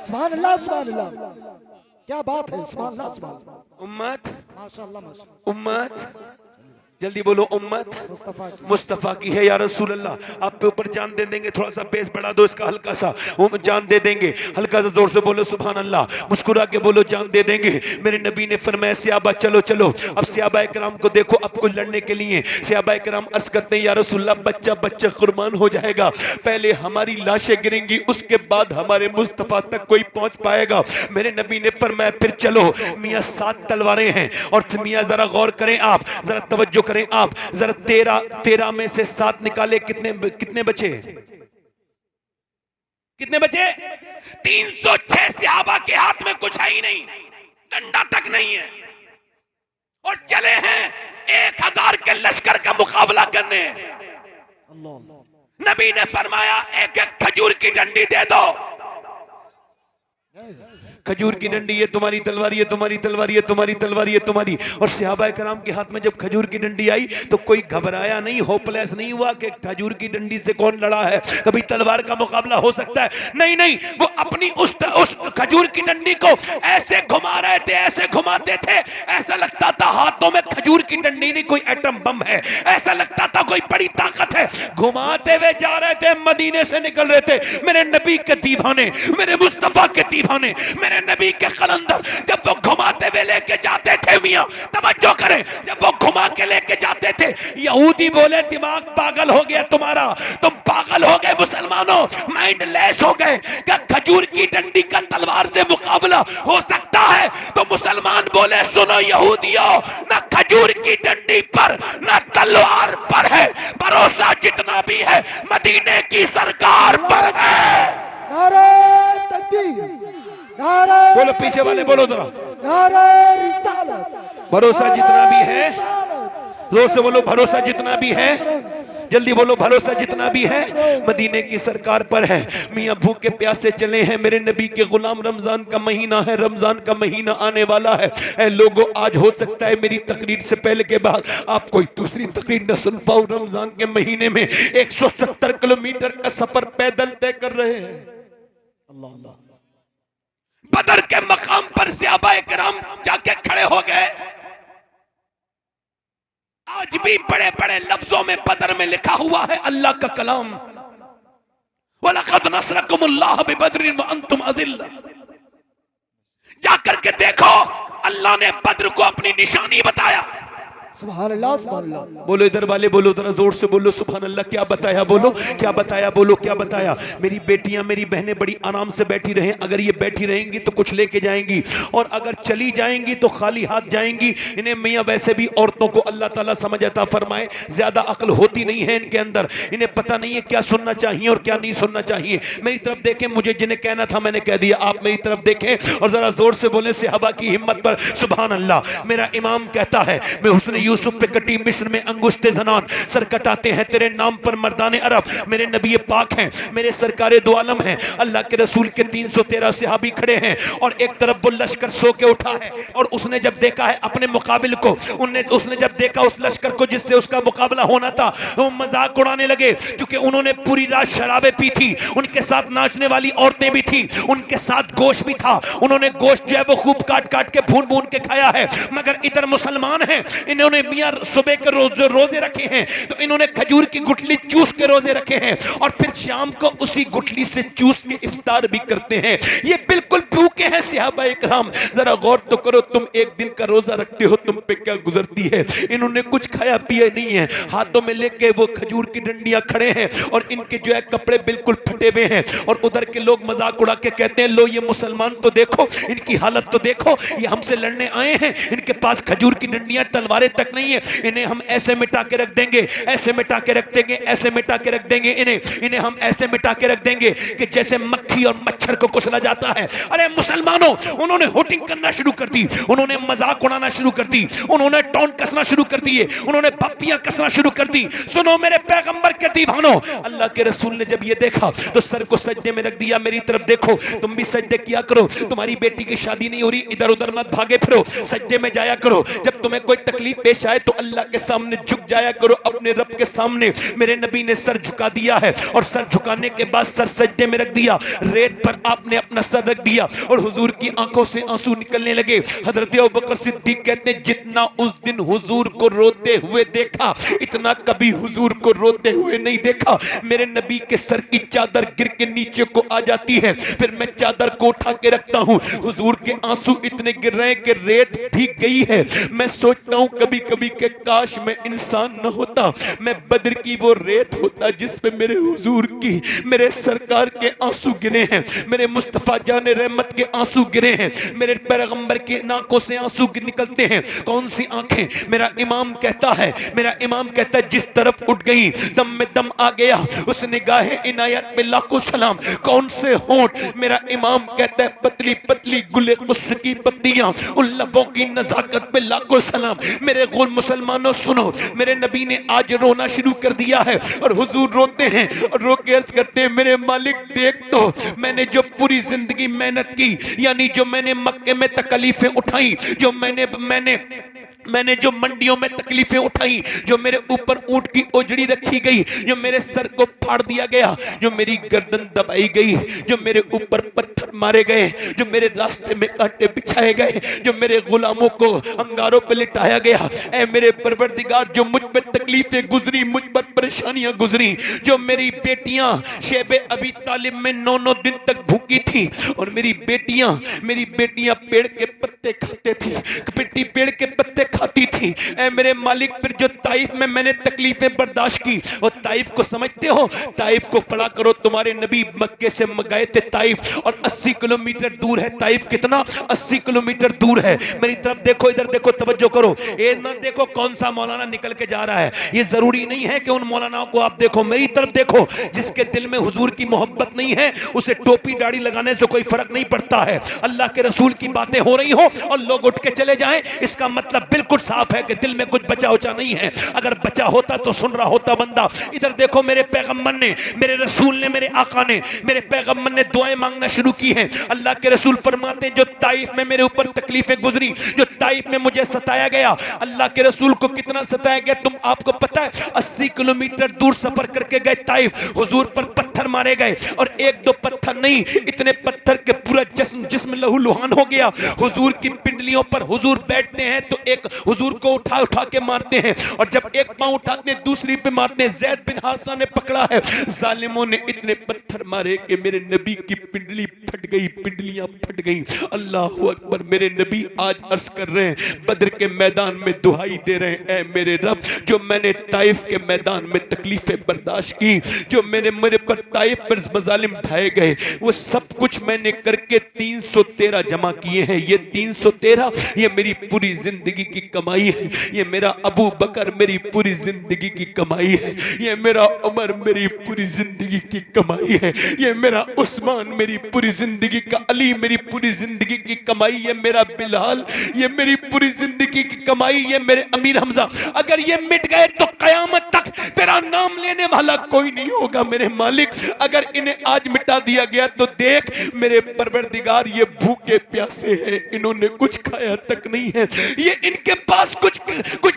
सुभान अल्लाह सुभान अल्लाह, क्या बात है, सुभान अल्लाह सुभान अल्लाह। उम्मत माशाअल्लाह माशाअल्लाह। उम्मत जल्दी बोलो, उम्मत मुस्तफा की है या रसूल अल्लाह। आपके ऊपर जान दे देंगे, थोड़ा सा बेस बढ़ा दो इसका हल्का सा, जान दे देंगे। हल्का सा जोर से बोलो सुभान अल्लाह, मुस्कुरा के बोलो जान दे देंगे। मेरे नबी ने फरमाया सहाबा चलो चलो। अब सहाबा किराम को देखो, अब को लड़ने के लिए सहाबा किराम अर्ज करते हैं या रसूल अल्लाह बच्चा बच्चा कुर्बान हो जाएगा, पहले हमारी लाशें गिरेंगी उसके बाद हमारे मुस्तफा तक कोई पहुंच पाएगा। मेरे नबी ने फरमाया फिर चलो मियाँ 7 तलवारें हैं, और मियाँ जरा गौर करें आप, जरा तवज्जो करें आप, जरा 13 में से 7 निकाले, कितने बचे? कितने बचे? 306 सहाबा के हाथ में कुछ है ही नहीं, डंडा तक नहीं है, और चले हैं 1000 के लश्कर का मुकाबला करने। नबी ने फरमाया एक एक खजूर की डंडी दे दो। खजूर की डंडी, ये तुम्हारी तलवार, ये तुम्हारी तलवार, ये तुम्हारी तलवार, ये तुम्हारी। और सहाबा कराम के हाथ में जब खजूर की डंडी आई तो कोई घबराया नहीं, होपलेस नहीं हुआ कि खजूर की डंडी से कौन लड़ा है, कभी तलवार का मुकाबला हो सकता है। नहीं नहीं, वो अपनी उस खजूर की डंडी को ऐसे घुमा रहे थे, ऐसे घुमाते थे, ऐसा लगता था हाथों में खजूर की डंडी नहीं कोई एटम बम है, ऐसा लगता था कोई बड़ी ताकत है। घुमाते हुए जा रहे थे, मदीने से निकल रहे थे। मेरे नबी के दीवाने, मेरे मुस्तफा के दीवाने, मेरे नबी के कलंदर जब वो घुमाते हुए लेके जाते थे, मियां तवज्जो करें, जब वो घुमा के लेके जाते थे, यहूदी बोले दिमाग पागल हो गया तुम्हारा, तुम पागल हो गए मुसलमानों, माइंड लेस हो गए, क्या खजूर की डंडी का तलवार से मुकाबला हो सकता है? तो मुसलमान बोले सुनो यहूदियों, ना खजूर की डंडी पर ना तलवार पर है, भरोसा जितना भी है मदीने की सरकार पर है। नारे तकबीर, नारे बोलो पीछे वाले बोलो जरा, नारे रिसालत, भरोसा जितना भी है, जोर से बोलो भरोसा जितना भी है, जल्दी बोलो भरोसा जितना भी है मदीने की सरकार पर है। मियाँ भूखे प्यासे चले हैं, मेरे नबी के गुलाम, रमजान का महीना है, रमजान का महीना आने वाला है। ऐ लोगों, आज हो सकता है मेरी तकरीर से पहले के बाद आप कोई दूसरी तकरीर न सुन पाओ। रमजान के महीने में 170 किलोमीटर का सफर पैदल तय कर रहे हैं। अल्लाह अल्लाह। बदर के मकाम पर सहाबाए किराम जाके खड़े हो गए। आज भी बड़े बड़े लफ्जों में बदर में लिखा हुआ है अल्लाह का कलाम, वलक़द नसरकुमुल्लाह बिबदरिन व अंतुम अज़िल्ला। जाकर के देखो, अल्लाह ने बद्र को अपनी निशानी बताया। सुभान अल्लाह सुभान अल्लाह। बोलो इधर वाले बोलो, जरा जोर से बोलो सुभान अल्लाह। क्या बताया बोलो, क्या बताया बोलो, क्या बताया। मेरी बेटियां, मेरी बहनें बड़ी आराम से बैठी रहें, अगर ये बैठी रहेंगी तो कुछ लेके जाएंगी, और अगर चली जाएंगी तो खाली हाथ जाएंगी। इन्हें मियाँ वैसे भी औरतों को अल्लाह ताला समझ अता फरमाए, ज्यादा अक्ल होती नहीं है इनके अंदर, इन्हें पता नहीं है क्या सुनना चाहिए और क्या नहीं सुनना चाहिए। मेरी तरफ देखें, मुझे जिन्हें कहना था मैंने कह दिया, आप मेरी तरफ देखें और जरा जोर से बोले सहाबा की हिम्मत पर सुभान अल्लाह। मेरा इमाम कहता है, मैं हुस्न यूसुफ पे कटी मिस्र में अंगुश्ते ज़नान, सर कटाते हैं तेरे नाम पर मर्दाने अरब। मेरे नबी पाक हैं, मेरे सरकारे दो आलम हैं, अल्लाह के रसूल के 313 सहाबी खड़े हैं, और एक तरफ वो लश्कर सो के उठा है, और उसने जब देखा है अपने मुकाबिल को, उसने जब देखा उस लश्कर को जिससे उसका मुकाबला होना था, वो मजाक उड़ाने लगे, क्योंकि उन्होंने पूरी रात शराबें पी थी, उनके साथ नाचने वाली औरतें भी थी, उनके साथ गोश्त भी था, उन्होंने गोश्त जो है वो खूब काट काट के भून भून के खाया है। मगर इधर मुसलमान हैं, इन्होंने मियाँ सुबह के रोजे रखे हैं, तो इन्होंने खजूर की गुठली चूस के रोजे रखे हैं, और फिर शाम को उसी गुठली से चूस के इफ्तार भी करते हैं। ये बिल्कुल भूखे हैं सहाबाए किराम। जरा गौर तो करो, तुम एक दिन का रोजा रखते हो, तुम पे क्या गुजरती है। इन्होंने कुछ खाया पिया नहीं है, हाथों में लेके वो खजूर की डंडियां खड़े हैं, और इनके जो है कपड़े बिल्कुल फटे हुए हैं, और उधर के लोग मजाक उड़ा के कहते हैं, लो ये मुसलमान तो देखो, इनकी हालत तो देखो, ये हमसे लड़ने आए हैं, इनके पास खजूर की डंडियां तलवारें तक नहीं है, इन्हें हम ऐसे मिटा के रख देंगे, ऐसे मिटा के रख देंगे, ऐसे मिटा के रख देंगे, इन्हें हम ऐसे मिटा के रख देंगे कि जैसे मक्खी और मच्छर को कुचला जाता है। अरे मुसलमानों, उन्होंने होटिंग करना शुरू कर दी, उन्होंने मजाक उड़ाना शुरू कर दी, उन्होंने टॉन कसना शुरू कर दिए, उन्होंने बत्तियां कसना शुरू कर दी। सुनो मेरे पैगंबर के दीवानों, अल्लाह के रसूल ने जब ये देखा तो सर को सजदे में रख दिया। मेरी तरफ देखो, तुम भी सजदे किया करो, तुम्हारी बेटी की शादी नहीं हो रही, इधर उधर मत भागे फिरो, सजदे में जाया करो। जब तुम्हें कोई तकलीफ पेश पेश आए तो अल्लाह के सामने झुक जाया करो, अपने रब के सामने। मेरे नबी ने सर झुका दिया है और सर झुकाने के बाद सर सजदे में रख दिया, रेत पर आपने अपना सर रख दिया और हुजूर की आंखों से आंसू निकलने लगे। हजरत अबू बकर सिद्दीक कहते हैं जितना उस दिन हुजूर को रोते हुए देखा इतना कभी हुजूर को रोते हुए नहीं देखा। मेरे नबी के सर की चादर गिर के नीचे को आ जाती है, फिर मैं चादर को उठा के रखता हूँ, हुजूर के आंसू इतने गिर रहे हैं कि रेत भीग गई है। मैं सोचता हूँ कभी कभी कि काश मैं इंसान न होता, मैं बद्र की वो रेत होता जिस पे मेरे हुजूर की, मेरे सरकार के आंसू गिरे हैं, मेरे मुस्तफा जाने रहमत के आंसू गिरे हैं, मेरे पैगंबर की नाकों से आंसू निकलते हैं। कौन सी आंखें? मेरा इमाम कहता है, मेरा इमाम कहता है जिस तरफ उठ गई दम में दम आ गया, उस निगाहे इनायत में लाखों सलाम। कौन से होंठ? मेरा इमाम कहता है पतली पतली गुले कुस की पत्तियां, उन लबों की नजाकत पे लाखों सलाम। मेरे गुल मुसलमानों सुनो, मेरे नबी ने आज रोना शुरू कर दिया है और हुजूर रोते हैं और रो के अर्ज करते हैं मेरे मालिक देख तो मैंने जो पूरी जिंदगी मेहनत की, यानी जो मैंने मक्के में तकलीफें उठाई, जो मैंने जो मंडियों में तकलीफें उठाई, जो मेरे ऊपर ऊंट की ओजड़ी रखी गई, जो मेरे सर को फाड़ दिया गया, जो मेरी गर्दन दबाई गई, जो मेरे ऊपर पत्थर मारे गए, जो मेरे रास्ते में कांटे बिछाए गए, जो मेरे गुलामों को अंगारों पर लिटाया गया, ऐ मेरे परवरदिगार जो मुझ पर तकलीफें गुजरी, मुझ पर परेशानियां गुजरी, जो मेरी बेटियां शेबे अबी तालिब में 9-9 दिन तक भूखी थी और मेरी बेटियां पेड़ के पत्ते खाते थी, पिट्टी पेड़ के पत्ते खाती थी। ऐ मेरे मालिक फिर जो ताइफ में मैंने तकलीफें बर्दाश्त की, और ताइफ को समझते हो? ताइफ को पढ़ा करो, तुम्हारे नबी मक्के से गए थे ताइफ और 80 किलोमीटर दूर है ताइफ। कितना? 80 किलोमीटर दूर है। मेरी तरफ देखो, इधर देखो, तवज्जो करो, ये ना देखो कौन सा मौलाना निकल के जा रहा है, ये जरूरी नहीं है कि उन मौलानाओं को आप देखो, मेरी तरफ देखो। जिसके दिल में हुजूर की मोहब्बत नहीं है उसे टोपी दाढ़ी लगाने से कोई फर्क नहीं पड़ता है। अल्लाह के रसूल की बातें हो रही हो और लोग उठ के चले जाएं, इसका मतलब बिल्कुल साफ है कि दिल में कुछ बचा उचा नहीं है। अगर बचा होता तो सुन रहा होता बंदा। इधर देखो, मेरे पैगंबर ने, मेरे रसूल ने, मेरे आका ने, मेरे पैगंबर ने दुआएं मांगना शुरू की हैं। अल्लाह के रसूल फरमाते हैं जो ताइफ में मेरे ऊपर तकलीफें गुजरी, जो ताइफ में मुझे सताया गया, अल्लाह के रसूल को कितना सताया गया तुम आपको पता है? 80 किलोमीटर दूर सफर करके गए ताइफ, हुजूर पर पत्थर मारे गए और एक दो पत्थर नहीं, इतने पत्थर के पूरा जिस्म लहू लुहान हो गया। हुजूर की पिंडलियों पर हुजूर बैठते हैं तो एक हुजूर को उठा उठा के मारते हैं और जब एक पांव उठाते हैं दूसरी पे मारते हैं। ज़ैद बिन हारिसा ने पकड़ा है, जालिमों ने इतने पत्थर मारे कि मेरे नबी की पिंडली फट गई, पिंडलियां फट गई। अल्लाह अकबर। मेरे नबी आज अर्ज कर रहे हैं, बद्र के मैदान में दुहाई दे रहे हैं, ऐ मेरे रब जो मैंने ताइफ के मैदान में तकलीफें बर्दाश्त की, जो मेरे पर ताइफ पर मजालिम ढाए गए, वो सब कुछ मैंने करके 313 जमा किए हैं। ये 313 ये मेरी पूरी जिंदगी की कमाई है, ये मेरा अबू बकर मेरी पूरी जिंदगी की कमाई है, ये मेरा उमर मेरी पूरी जिंदगी की कमाई है, ये मेरा उस्मान मेरी पूरी जिंदगी का, अली मेरी पूरी जिंदगी की कमाई, ये मेरा बिलाल ये मेरी पूरी जिंदगी की कमाई, ये मेरे अमीर हमजा। अगर ये मिट गए तो कयामत तक तेरा नाम लेने वाला कोई नहीं होगा मेरे मालिक। अगर इन्हें आज मिटा दिया गया तो देख मेरे परवरदिगार ये भूखे प्यासे हैं, इन्होंने कुछ खाया तक नहीं है, ये इनके पास कुछ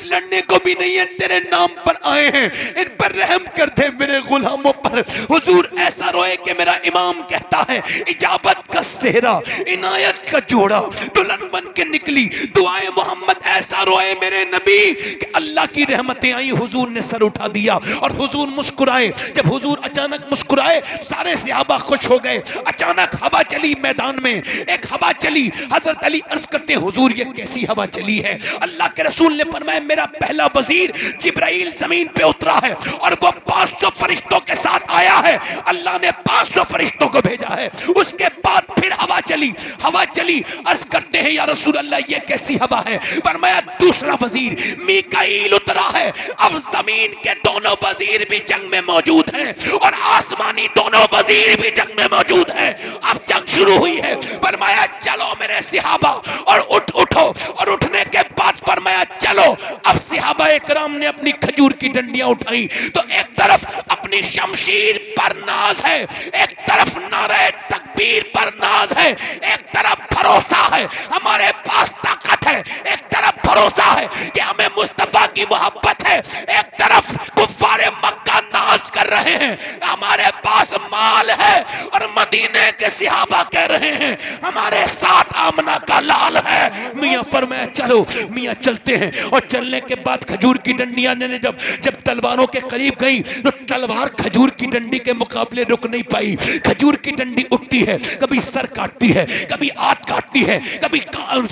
लड़ने को भी नहीं है, तेरे नाम पर आए हैं, इन पर रहम कर दे मेरे गुलामों पर। हुजूर ऐसा रोए कि मेरा इमाम कहता है इजाबत का सेहरा, इनायत का जोड़ा, दुल्हन बन के निकली दुआए मोहम्मद। ऐसा रोए मेरे नबी कि अल्लाह की रहमतें आई, हुजूर ने सर उठा दिया और हुजूर मुस्कुराए। जब हुजूर अचानक मुस्कुराए सारे सहाबा खुश हो गए। अचानक हवा चली मैदान में, एक हवा चली। हजरत अली अर्ज करते हैं हुजूर ये कैसी हवा चली है? अल्लाह के रसूल ने फरमाया मेरा पहला वजीर जिब्राइल जमीन पे उतरा है और वो 500 फरिश्तों के साथ आया है। अल्लाह ने 500 फरिश्तों को भेजा है। उसके बाद फिर हवा चली, हवा चली। अर्ज करते हैं या रसूल अल्लाह ये कैसी हवा है? फरमाया दूसरा वजीर मीकाईल उतरा है। अब जमीन के दोनों वजीर भी जंग में मौजूद हैं और आसमानी दोनों वजीर भी जंग में मौजूद हैं। अब जंग शुरू हुई है। फरमाया चलो मेरे सहाबा और उठो और उठने के बाद फरमाया चलो। अब सहाबा इकराम ने अपनी खजूर की डंडियां उठाई तो एक तरफ अपने अपनी शमशीर पर नाज है, एक तरफ नारे तकबीर पर नाज है, एक तरफ भरोसा है हमारे पास ताकत है, एक तरफ भरोसा है कि हमें मुस्तफा की मोहब्बत है, एक तरफ कुफ्फारे मक्का नाज कर रहे हैं हमारे पास माल है, और मदीने के सहाबा कह रहे हैं हमारे साथ आमना का लाल है। मियां फरमाया चलो, मियां चलते हैं, और चलने के बाद खजूर की डंडियां ने जब तलवारों के करीब गई तो तलवार खजूर की डंडी के मुकाबले रुक नहीं पाई। खजूर की डंडी उठती है, कभी सर काटती है, कभी हाथ काटती है, कभी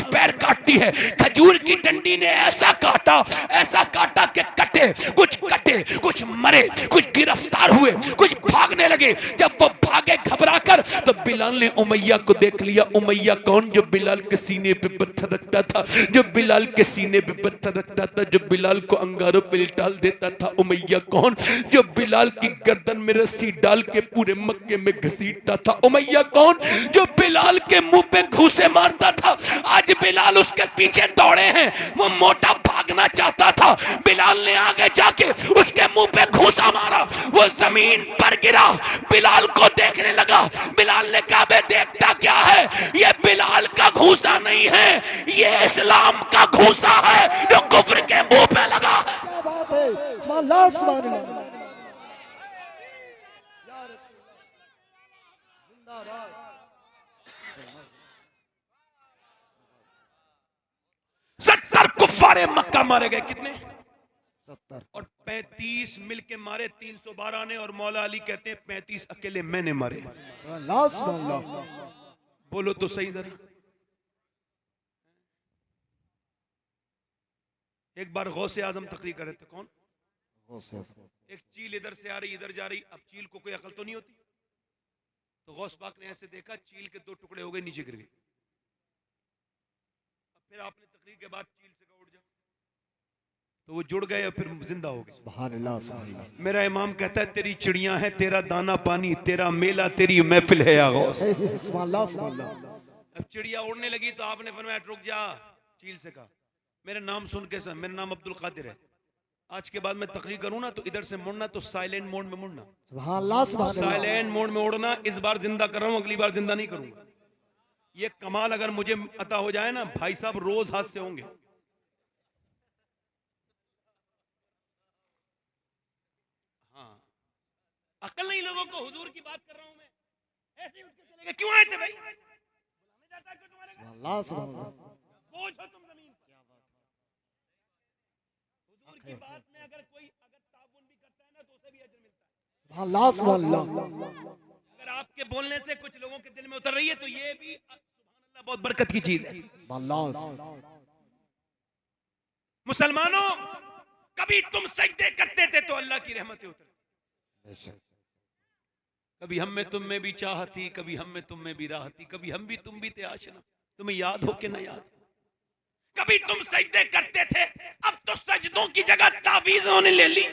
पैर काटती है। खजूर की डंडी ने ऐसा काटा कि कटे कुछ मरे, कुछ गिरफ्तार हुए, कुछ भागने लगे। जब वो भागे घबरा कर तो बिलाल ने उमैया को देख लिया। उमैया कौन? जो बिलाल के सीने पे पत्थर रखता था, जो बिलाल के सीने पे पत्थर रखता था, जो बिलाल को अंगारों पे डाल देता था। उमैया कौन? जो बिलाल की गर्दन में रस्सी डाल के पूरे मक्के में घसीटता था। उमैया कौन? जो बिलाल के मुंह पे घूंसे मारता था। आज बिलाल उसके पीछे दौड़े हैं, वो मोटा भागना चाहता था, बिलाल ने आगे जाके उसके मुंह पे घूंसा मारा, वो जमीन पर गिरा, बिलाल को देखने लगा। बिलाल ने कहा बे देखता क्या है? ये बिलाल का घूंसा नहीं है, ये इस्लाम का घूंसा है जो कुफ्र के मुंह पे लगा है। क्या बात है, सुभान अल्लाह, सुभान अल्लाह। या रसूल अल्लाह, जिंदाबाद। 70 कुफ्फारे मक्का मारे गए। कितने? 70। और 35 मिलके मारे 312 ने, और मौला अली कहते हैं 35 अकेले मैंने मारे। सुभान अल्लाह, सुभान अल्लाह। बोलो तो सही जरा। एक बार गौसे आजम तकरीर कर रहे थे। कौन? एक चील इधर से आ रही, इधर जा रही। अब चील को कोई अकल तो नहीं होती, तो गौस पाक ने ऐसे देखा, चील के 2 टुकड़े हो गए, नीचे गिर गए। अब फिर आपने तकरीर के बाद चील से कहा उठ जाओ, तो वो जुड़ गए और फिर जिंदा हो गए। सुभान अल्लाह, सुभान अल्लाह। मेरा इमाम कहता है तेरी चिड़ियां हैं, तेरा दाना पानी, तेरा मेला, तेरी महफिल है या गौस। सुभान अल्लाह, सुभान अल्लाह। अब चिड़िया उड़ने लगी तो आपने फरमाया रुक जा। चील से कहा मेरे नाम सुन के सर, मेरा नाम अब्दुल कादिर है, आज के बाद मैं तकरीर करूं ना तो इधर से मुड़ना, तो साइलेंट मोड में मुड़ना, सुभान अल्लाह, सुभान अल्लाह। साइलेंट मोड में उड़ना। इस बार जिंदा कर रहा हूं, अगली बार जिंदा नहीं करूंगा। ये कमाल अगर मुझे अता हो जाए ना भाई साहब, रोज हाथ से होंगे। हाँ, अकल नहीं लोगों को, हुजूर की बात कर रहा हूं मैं, ऐसे ही उठ के चले गए। क्यों आए थे भाई? बुलाने जाता है क्यों तुम्हारे घर? सुभान अल्लाह, सुभान अल्लाह। बोझ हो तुम जमीन पर। हुजूर की बात में अगर ताउन भी करता है ना तो उसे भी अजर मिलता है। सुभान अल्लाह, सुभान अल्लाह। अगर आपके बोलने से कुछ लोगों के दिल में उतर रही है तो ये भी सुभान अल्लाह बहुत बरकत की चीज है। सुभान अल्लाह, सुभान अल्लाह। मुसलमानों, कभी तुम सजदे करते थे तो अल्लाह की रहमतें उतरती, बेशक। कभी हम में तुम में भी चाहती, कभी हम में तुम में भी राहती, कभी हम भी तुम भी थे आशना। तुम्हें याद हो कि ना याद? कभी तुम सजदे करते थे, अब तो सजदों की जगह तावीज़ों ने ले ली।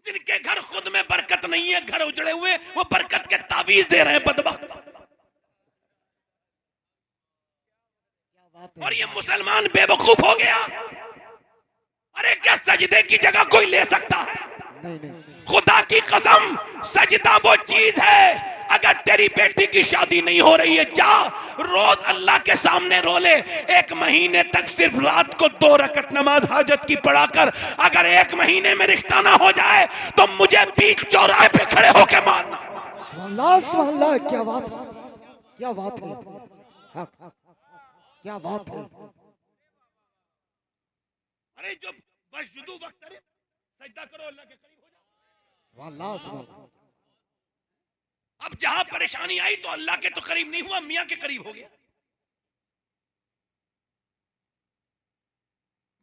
जिनके घर खुद में बरकत नहीं है, घर उजड़े हुए, वो बरकत के तावीज दे रहे हैं बदबख्त। और ये मुसलमान बेवकूफ हो गया। अरे क्या सजदे की जगह कोई ले सकता है? नहीं, नहीं। खुदा की कसम, सजदा वो चीज है। अगर तेरी बेटी की शादी नहीं हो रही है, जा रोज अल्लाह के सामने रो ले। 1 महीने तक सिर्फ रात को 2 रकत नमाज हाजत की पढ़ाकर, अगर 1 महीने में रिश्ता ना हो जाए तो मुझे बीच चौराहे पे खड़े होके मारना। सुभान अल्लाह, सुभान अल्लाह। क्या बात है, क्या बात है, हाँ, क्या बात है। अरे जो बस जुदू वक्त है, सजदा करो, अल्लाह के करीब हो जाओ। सुभान अल्लाह, सुभान अल्लाह। अब जहां परेशानी आई तो अल्लाह के तो करीब नहीं हुआ, मियां के करीब हो गया।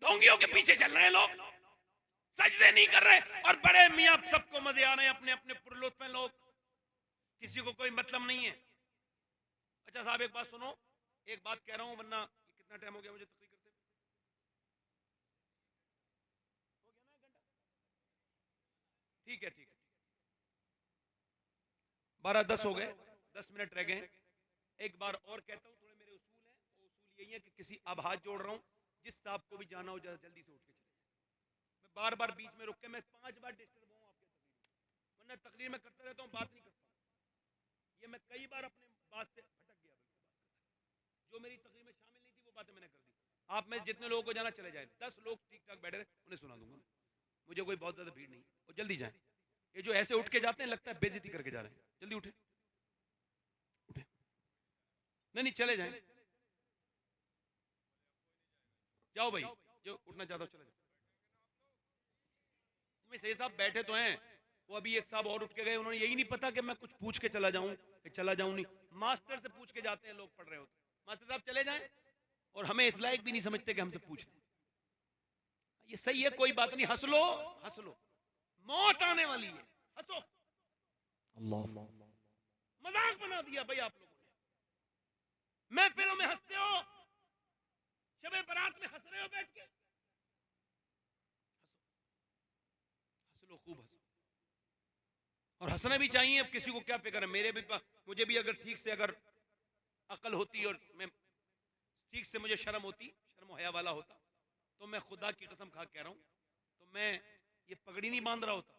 ढोंगियों के पीछे चल रहे हैं लोग, सजदे नहीं कर रहे, और बड़े मियां सबको मजे आ रहे हैं, अपने अपने पुरलुत्फ हैं लोग, किसी को कोई मतलब नहीं है। अच्छा साहब एक बात सुनो, एक बात कह रहा हूं, वरना कितना टाइम हो गया मुझे तकरीर करते? ठीक है ठीक है, 12-10 हो गए, 10 मिनट रह गए। एक बार और कहता हूं, थोड़े मेरे उसूल हैं, वो उसूल यही है कि किसी अब हाथ जोड़ रहा हूं, जिस साहब को भी जाना हो जल्दी से उठ के चले। मैं बार बार बीच में रुक के, मैं 5 बार डिस्टर्ब हूं आपके वरना तकरीर में करता रहता हूँ, बात नहीं करता। ये मैं कई बार अपने बात से भटक गया, जो मेरी तकरीर में शामिल नहीं थी वो बातें मैंने कर दी। आप में जितने लोगों को जाना चले जाए, 10 लोग ठीक ठाक बैठे रहे, उन्हें सुना दूंगा, मुझे कोई बहुत ज्यादा भीड़ नहीं। और जल्दी जाए, ये जो ऐसे उठ के जाते हैं लगता है बेइज्जती करके जा रहे हैं। जल्दी उठे, उठे, नहीं चले जाए, जाओ भाई, जो उठना चाहता हो चले जाओ। सही साहब बैठे तो हैं, वो अभी एक साहब और उठ के गए, उन्होंने यही नहीं पता कि मैं कुछ पूछ के चला जाऊं कि चला जाऊं नहीं। मास्टर से पूछ के जाते हैं लोग पढ़ रहे होते, मास्टर साहब चले जाएं, और हमें इस लायक भी नहीं समझते कि हमसे पूछ लें। ये सही है, कोई बात नहीं, हंस लो, हंस लो, मौत आने वाली है, हंसो। अल्लाह मजाक बना दिया भाई आप लोगों ने। महफिलों में हंसते हो, शबे बारात में हंस रहे हो बैठ के, हंस लो, खूब हंसो। और हंसना भी चाहिए। अब किसी को क्या फिक्र है, मुझे भी अगर ठीक से अगर अकल होती और मैं ठीक से मुझे शर्म होती, शर्म हया वाला होता, तो मैं खुदा की कसम खा कह रहा हूं, तो मैं ये पगड़ी नहीं बांध रहा होता,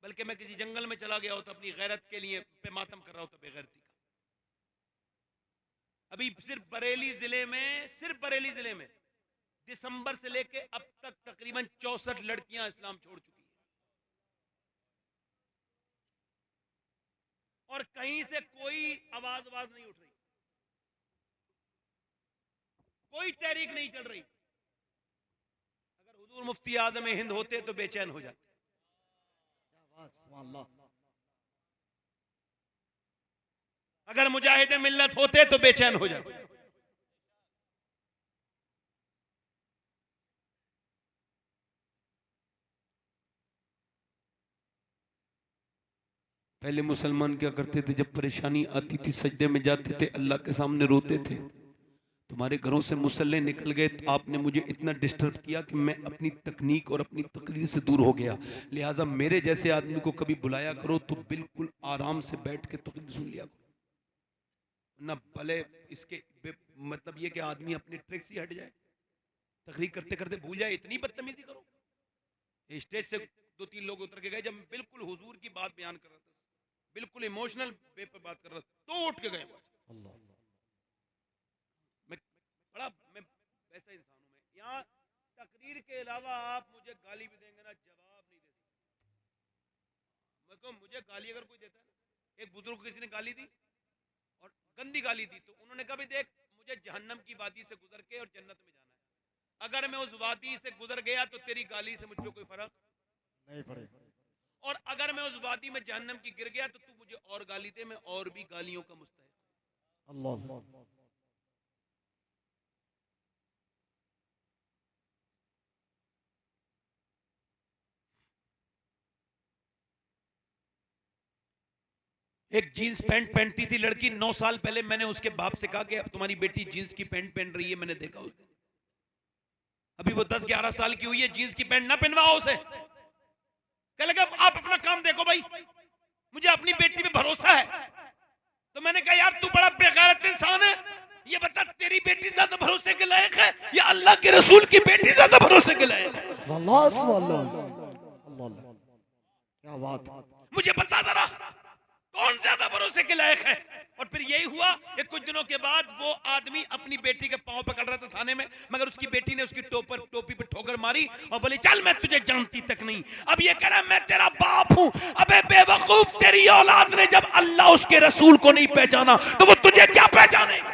बल्कि मैं किसी जंगल में चला गया होता, अपनी गैरत के लिए पे मातम कर रहा होता, बेगैरती का। अभी सिर्फ बरेली जिले में दिसंबर से लेके अब तक तकरीबन 64 लड़कियां इस्लाम छोड़ चुकी हैं, और कहीं से कोई आवाज नहीं उठ रही, कोई तहरीक नहीं चल रही। अगर हुजूर मुफ्ती आज़म हिंद होते तो बेचैन हो जाते। अगर मुजाहिद मिल्लत होते तो बेचैन हो जाते। पहले मुसलमान क्या करते थे, जब परेशानी आती थी सजदे में जाते थे, अल्लाह के सामने रोते थे। तुम्हारे घरों से मुसल्ले निकल गए, तो आपने मुझे इतना डिस्टर्ब किया कि मैं अपनी तकनीक और अपनी तकरीर से दूर हो गया। लिहाजा मेरे जैसे आदमी को कभी बुलाया करो तो बिल्कुल आराम से बैठ के तकरीर सुन लिया करो, ना भले इसके मतलब ये कि आदमी अपनी ट्रिक से हट जाए, तकरीर करते करते भूल जाए, इतनी बदतमीजी करो। स्टेज से 2-3 लोग उतर के गए, जब बिल्कुल हुजूर की बात बयान कर रहा था, बिल्कुल इमोशनल वे पर बात कर रहा था, तो उठ के गए। मैं वैसा इंसान हूं। मैं यहाँ तकरीर के अलावा आप मुझे गाली भी देंगे ना, जवाब नहीं दे सकता। मुझे गाली अगर कोई देता है ना, एक बुजुर्ग को किसी ने गाली दी और गंदी गाली दी, तो उन्होंने कहा भी देख, मुझे जहन्नम की वादी से गुजर के और जन्नत में जाना है, अगर मैं उस वादी से गुजर गया तो तेरी गाली से मुझ पर कोई फर्क नहीं पड़ेगा, और अगर मैं उस वादी में जहन्नम की गिर गया तो तू मुझे और गाली दे, मैं और भी गालियों का मुस्तहिक। अल्लाह एक जीन्स पैंट पहनती थी लड़की 9 साल पहले, मैंने उसके बाप से कहा कि अब तुम्हारी बेटी जीन्स की पैंट पहन रही है, मैंने देखा उसे, अभी वो 10-11 साल की हुई है, जीन्स की पैंट ना पहनवाओ उसे। कह लगा आप अपना काम देखो भाई, मुझे अपनी बेटी पे भरोसा है। तो मैंने कहा यार तू बड़ा बेगैरत इंसान है, ये बता तेरी बेटी ज्यादा भरोसे के लायक है या अल्लाह के रसूल की बेटी ज्यादा भरोसे के लायक है? क्या बात, मुझे बता जरा कौन ज्यादा भरोसे के लायक है। और फिर यही हुआ कि कुछ दिनों के बाद वो आदमी अपनी बेटी के पांव पकड़ रहा था थाने में, मगर उसकी बेटी ने उसकी टोपी पे ठोकर मारी और बोली चल मैं तुझे जानती तक नहीं। अब ये कह रहा मैं तेरा बाप हूं। अबे बेवकूफ, तेरी औलाद ने जब अल्लाह उसके रसूल को नहीं पहचाना तो वो तुझे क्या पहचानेगा?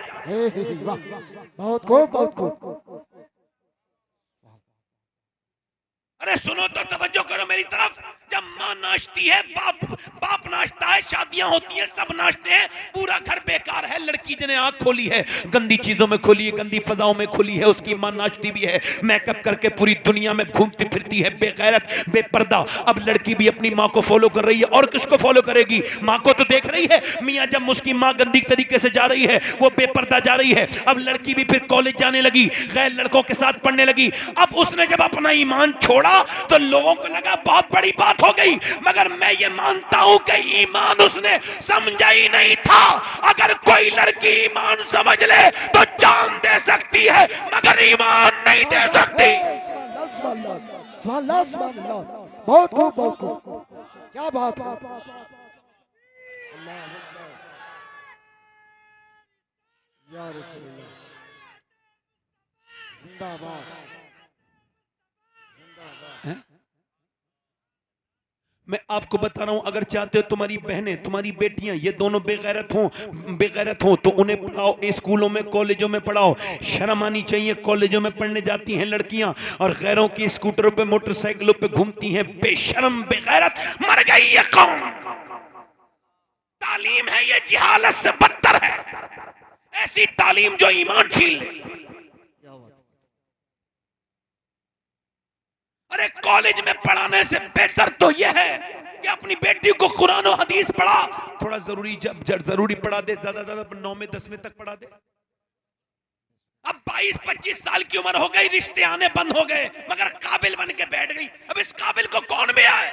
बहुत खूब, बहुत खूब। अरे सुनो तो तवज्जो करो मेरी तरफ। जब माँ नाचती है, बाप नाचता है, शादियां होती हैं, सब नाचते हैं, पूरा घर बेकार है। लड़की जिन्हें आंख खोली है, गंदी चीजों में खोली है, गंदी फजाओं में खोली है, उसकी माँ नाचती भी है, मेकअप करके पूरी दुनिया में घूमती फिरती है, बेगैरत बेपर्दा। अब लड़की भी अपनी माँ को फॉलो कर रही है, और किसको फॉलो करेगी? माँ को तो देख रही है। मियाँ जब उसकी माँ गंदी तरीके से जा रही है, वो बेपर्दा जा रही है। अब लड़की भी फिर कॉलेज जाने लगी, गैर लड़कों के साथ पढ़ने लगी। अब उसने जब अपना ईमान छोड़ा तो लोगों को लगा बहुत बड़ी बात हो गई, मगर मैं ये मानता हूं कि ईमान उसने समझा ही नहीं था। अगर कोई लड़की ईमान समझ ले तो जान दे सकती है, मगर ईमान नहीं दे सकती। बहुत खूब, बहुत खूब। क्या बात है। अल्लाह अकबर। या रसूलुल्लाह, जिंदाबाद जिंदाबाद। हैं? मैं आपको बता रहा हूं, अगर चाहते हो तुम्हारी बहनें, तुम्हारी बेटियां ये दोनों बेगैरत हो तो उन्हें पढ़ाओ, स्कूलों में कॉलेजों में पढ़ाओ। शर्म आनी चाहिए। कॉलेजों में पढ़ने जाती हैं लड़कियां और गैरों की स्कूटरों पे मोटरसाइकिलों पे घूमती हैं। बेशर्म बेगैरत, मर गई ये कौम। तालीम है ये जिहालत से बदतर है, ऐसी तालीम जो ईमान छीन ले। क्या बात है। अरे कॉलेज में पढ़ाने से बेहतर तो यह है कि अपनी बेटी को कुरान और हदीस पढ़ा। थोड़ा जरूरी जब जरूरी पढ़ा दे, ज्यादा ज्यादा 9वीं 10वीं तक पढ़ा दे। अब 22-25 साल की उम्र हो गई, रिश्ते आने बंद हो गए, मगर काबिल बन के बैठ गई। अब इस काबिल को कौन भी आए।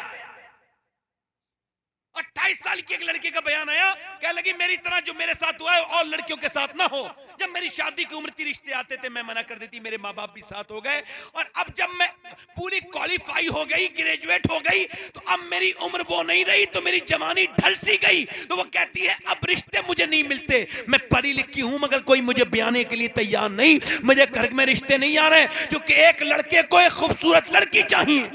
28 साल की एक लड़की का बयान आया, कह लगी मेरी तरह जो मेरे साथ हुआ है और लड़कियों के साथ ना हो। जब मेरी शादी की उम्र थी, रिश्ते आते थे, मैं मना कर देती, मेरे माँ बाप भी साथ हो गए। और अब जब मैं पूरी क्वालिफाई हो गई, ग्रेजुएट हो गई, तो अब मेरी उम्र वो नहीं रही, तो मेरी जवानी ढल सी गई। तो वो कहती है अब रिश्ते मुझे नहीं मिलते। मैं पढ़ी लिखी हूं मगर कोई मुझे ब्याने के लिए तैयार नहीं। मुझे घर में रिश्ते नहीं आ रहे, क्योंकि एक लड़के को एक खूबसूरत लड़की चाहिए,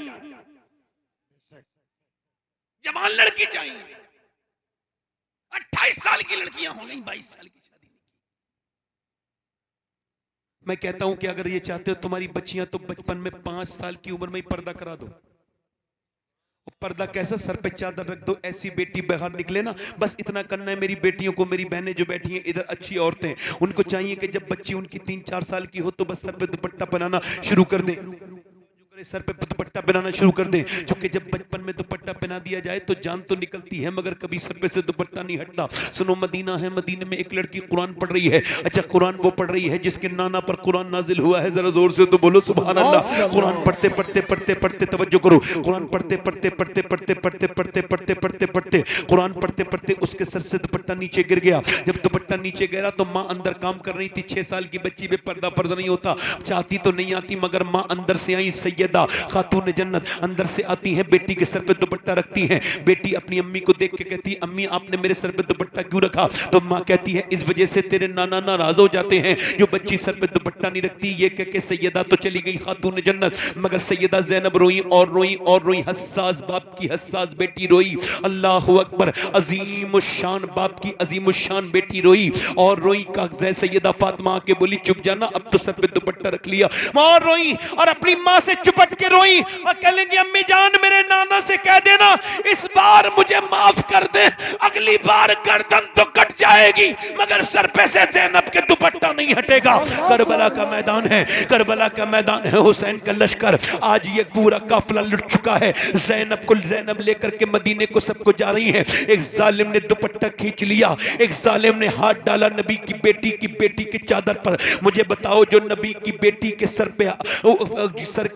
जवान लड़की चाहिए। 28 साल की लड़कियां हो गई, 22 साल की शादी नहीं की। मैं कहता हूं कि अगर ये चाहते हो तुम्हारी बच्चियां, तो बचपन में 5 साल की उम्र में ही पर्दा करा दो। पर्दा कैसा, सर पे चादर रख दो, ऐसी बेटी बाहर निकले ना, बस इतना करना है। मेरी बेटियों को, मेरी बहनें जो बैठी हैं इधर, अच्छी औरतें, उनको चाहिए कि जब बच्ची उनकी 3-4 साल की हो तो बस सर पे दुपट्टा पहनाना शुरू कर दें, सर पे दुपट्टा पहनाना शुरू कर दें। क्योंकि जब बचपन में दुपट्टा पहना दिया जाए तो जान तो निकलती है मगर कभी सर पे से दुपट्टा नहीं हटता। सुनो, मदीना है, मदीने में एक लड़की कुरान पढ़ रही है। अच्छा, कुरान वो पढ़ रही है जिसके नाना पर कुरान नाजिल हुआ है। जरा जोर से तो बोलो सुभान अल्लाह। कुरान पढ़ते पढ़ते पढ़ते पढ़ते, तवज्जो करो, कुरान पढ़ते पढ़ते पढ़ते पढ़ते पढ़ते पढ़ते पढ़ते पढ़ते पढ़ते कुरान पढ़ते पढ़ते उसके सर से दुपट्टा नीचे गिर गया। जब दुपट्टा नीचे गिरा तो माँ अंदर काम कर रही थी। 6 साल की बच्ची पे पर्दा नहीं होता, चाहती तो नहीं आती, मगर माँ अंदर से आई, सैयदा खातून जन्नत अंदर से आती है, बेटी के सर पे दुपट्टा रखती हैं। बेटी अपनी अम्मी को देख के कहती है, अम्मी आपने मेरे सर पे दुपट्टा क्यों रखा? तो माँ कहती है, इस वजह से तेरे नाना नाराज हो जाते हैं, जो बच्ची सर पे दुपट्टा नहीं रखती। ये कह के सैयदा तो चली गई खातून जन्नत, मगर सैयदा ज़ैनब रोई और रोई और रोई। हस्सास बाप की हस्सास बेटी रोई। अल्लाहु अकबर। अजीम शान बाप की अजीम शान बेटी रोई और रोई। का सैयदा फातिमा के बोली, चुप जाना, अब तो सर पे दुपट्टा रख लिया। माँ रोई और अपनी माँ से चिपट के रोई और कह लेंगे, अम्मी जान मेरे नाना से कह देना इस बार मुझे माफ कर दे, अगली बार गर्दन तो कट जाएगी मगर सर पे से ज़ैनब के दुपट्टा नहीं हटेगा। करबला का मैदान है, करबला का मैदान है, हुसैन का लश्कर। आज ये पूरा काफिला लुट चुका है। ज़ैनब लेकर के मदीने को सबको जा रही है। एक जालिम ने दुपट्टा खींच लिया, एक जालिम ने हाथ डाला नबी की बेटी की चादर पर। मुझे बताओ, जो नबी की बेटी के सर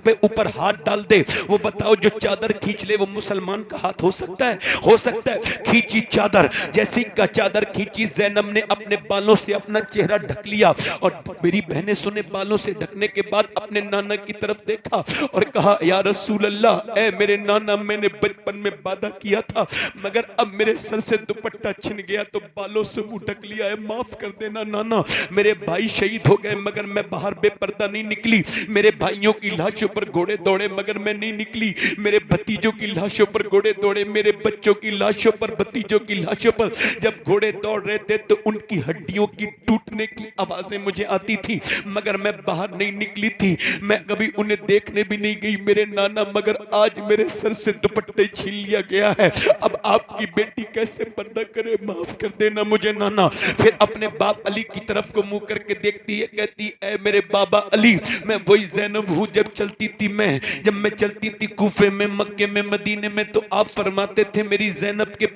पे ऊपर हाथ डाल दे, वो बताओ जो चादर खींच ले वो मुसलमान का हाथ हो सकता है? हो सकता है? खींची चादर, जैसी का चादर खींची, ज़ैनब ने अपने बालों से अपना चेहरा ढक लिया। और मेरी बहनें सुने, बालों से ढकने के बाद अपने नाना की तरफ देखा और कहा, या रसूल अल्लाह, ऐ मेरे नाना, मैंने बचपन में वादा किया था मगर अब मेरे सर से दुपट्टा छिन गया तो बालों से मुंह ढक लिया है, माफ कर देना नाना। मेरे भाई शहीद हो गए मगर मैं बाहर बेपर्दा नहीं निकली। मेरे भाइयों की लाशों पर घोड़े दौड़े मगर मैं नहीं निकली। मेरे भतीजों की लाशों पर घोड़े दौड़े, मेरे बच्चों की लाशों पर, भतीजों की लाशों पर जब घोड़े दौड़ रहे थे तो उनकी हड्डियों की टूटने की आवाजें मुझे आती थी मगर मैं बाहर नहीं निकली थी। मैं कभी उन्हें देखने भी नहीं गई मेरे नाना, मगर आज मेरे सर से दुपट्टे छीन लिया गया है। अब आपकी बेटी कैसे पर्दा करे, माफ कर देना मुझे नाना। फिर अपने बाप अली की तरफ को मुंह करके देखती है, कहती ऐ मेरे बाबा अली, मैं वही ज़ैनब हूँ जब चलती थी। जब मैं चलती थी कूफे में, मक्के में, मदीने में, तो आप फरमाते थे मेरी ज़ैनब के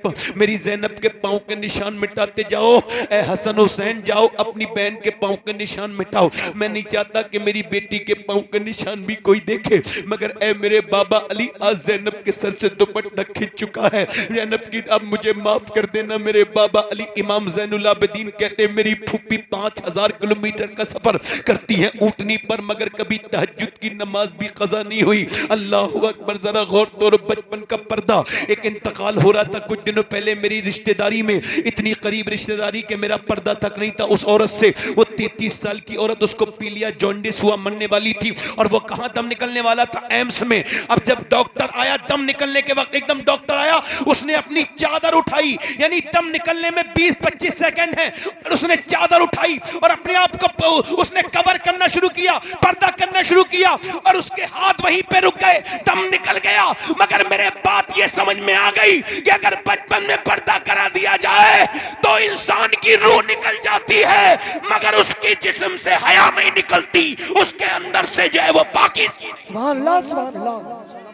पांव के निशान मिटाते जाओ। ऐ हसन हुसैन, जाओ अपनी बहन के पांव के निशान मिटाओ। मैं नहीं चाहता कि मेरी बेटी के पांव के निशान भी कोई देखे, मगर ऐ मेरे बाबा अली, आज ज़ैनब के सर से दुपट्टा खिंच चुका है। ज़ैनब की अब मुझे माफ कर देना मेरे बाबा अली। इमाम ज़ैनुल आबिदीन कहते, मेरी फूफी 5000 किलोमीटर का सफर करती है ऊँटनी पर, मगर कभी तहज्जुद की नमाज भी कज़ा नहीं हुई। अल्लाहु अकबर, जरा गौर तो, बचपन का पर्दा, एक इंतकाल हो रहा था कुछ दिनों पहले मेरी रिश्तेदारी में, इतनी करीब रिश्तेदारी के मेरा पर्दा तक नहीं था उस औरत से। वो 33 साल की औरत, उसको पीलिया जॉन्डिस हुआ, मरने वाली थी, और वो कहां दम निकलने वाला था, एम्स में। अब जब डॉक्टर आया, दम निकलने के वक्त एकदम डॉक्टर आया, उसने अपनी चादर उठाई, यानी दम निकलने में 20-25 सेकंड है, और उसने चादर उठाई और अपने आप को उसने कवर करना शुरू किया, पर्दा करना शुरू किया, और उसके हाथ वहीं पे रुक गए, दम निकल गया। मगर मेरे बात ये समझ में आ गई कि अगर बचपन में पर्दा करा दिया जाए तो इंसान की रूह निकल जाती है, मगर उसके जिस्म से हया नहीं निकलती, उसके अंदर से जो है वो पाकीज़गी। सुभान अल्लाह, सुभान अल्लाह।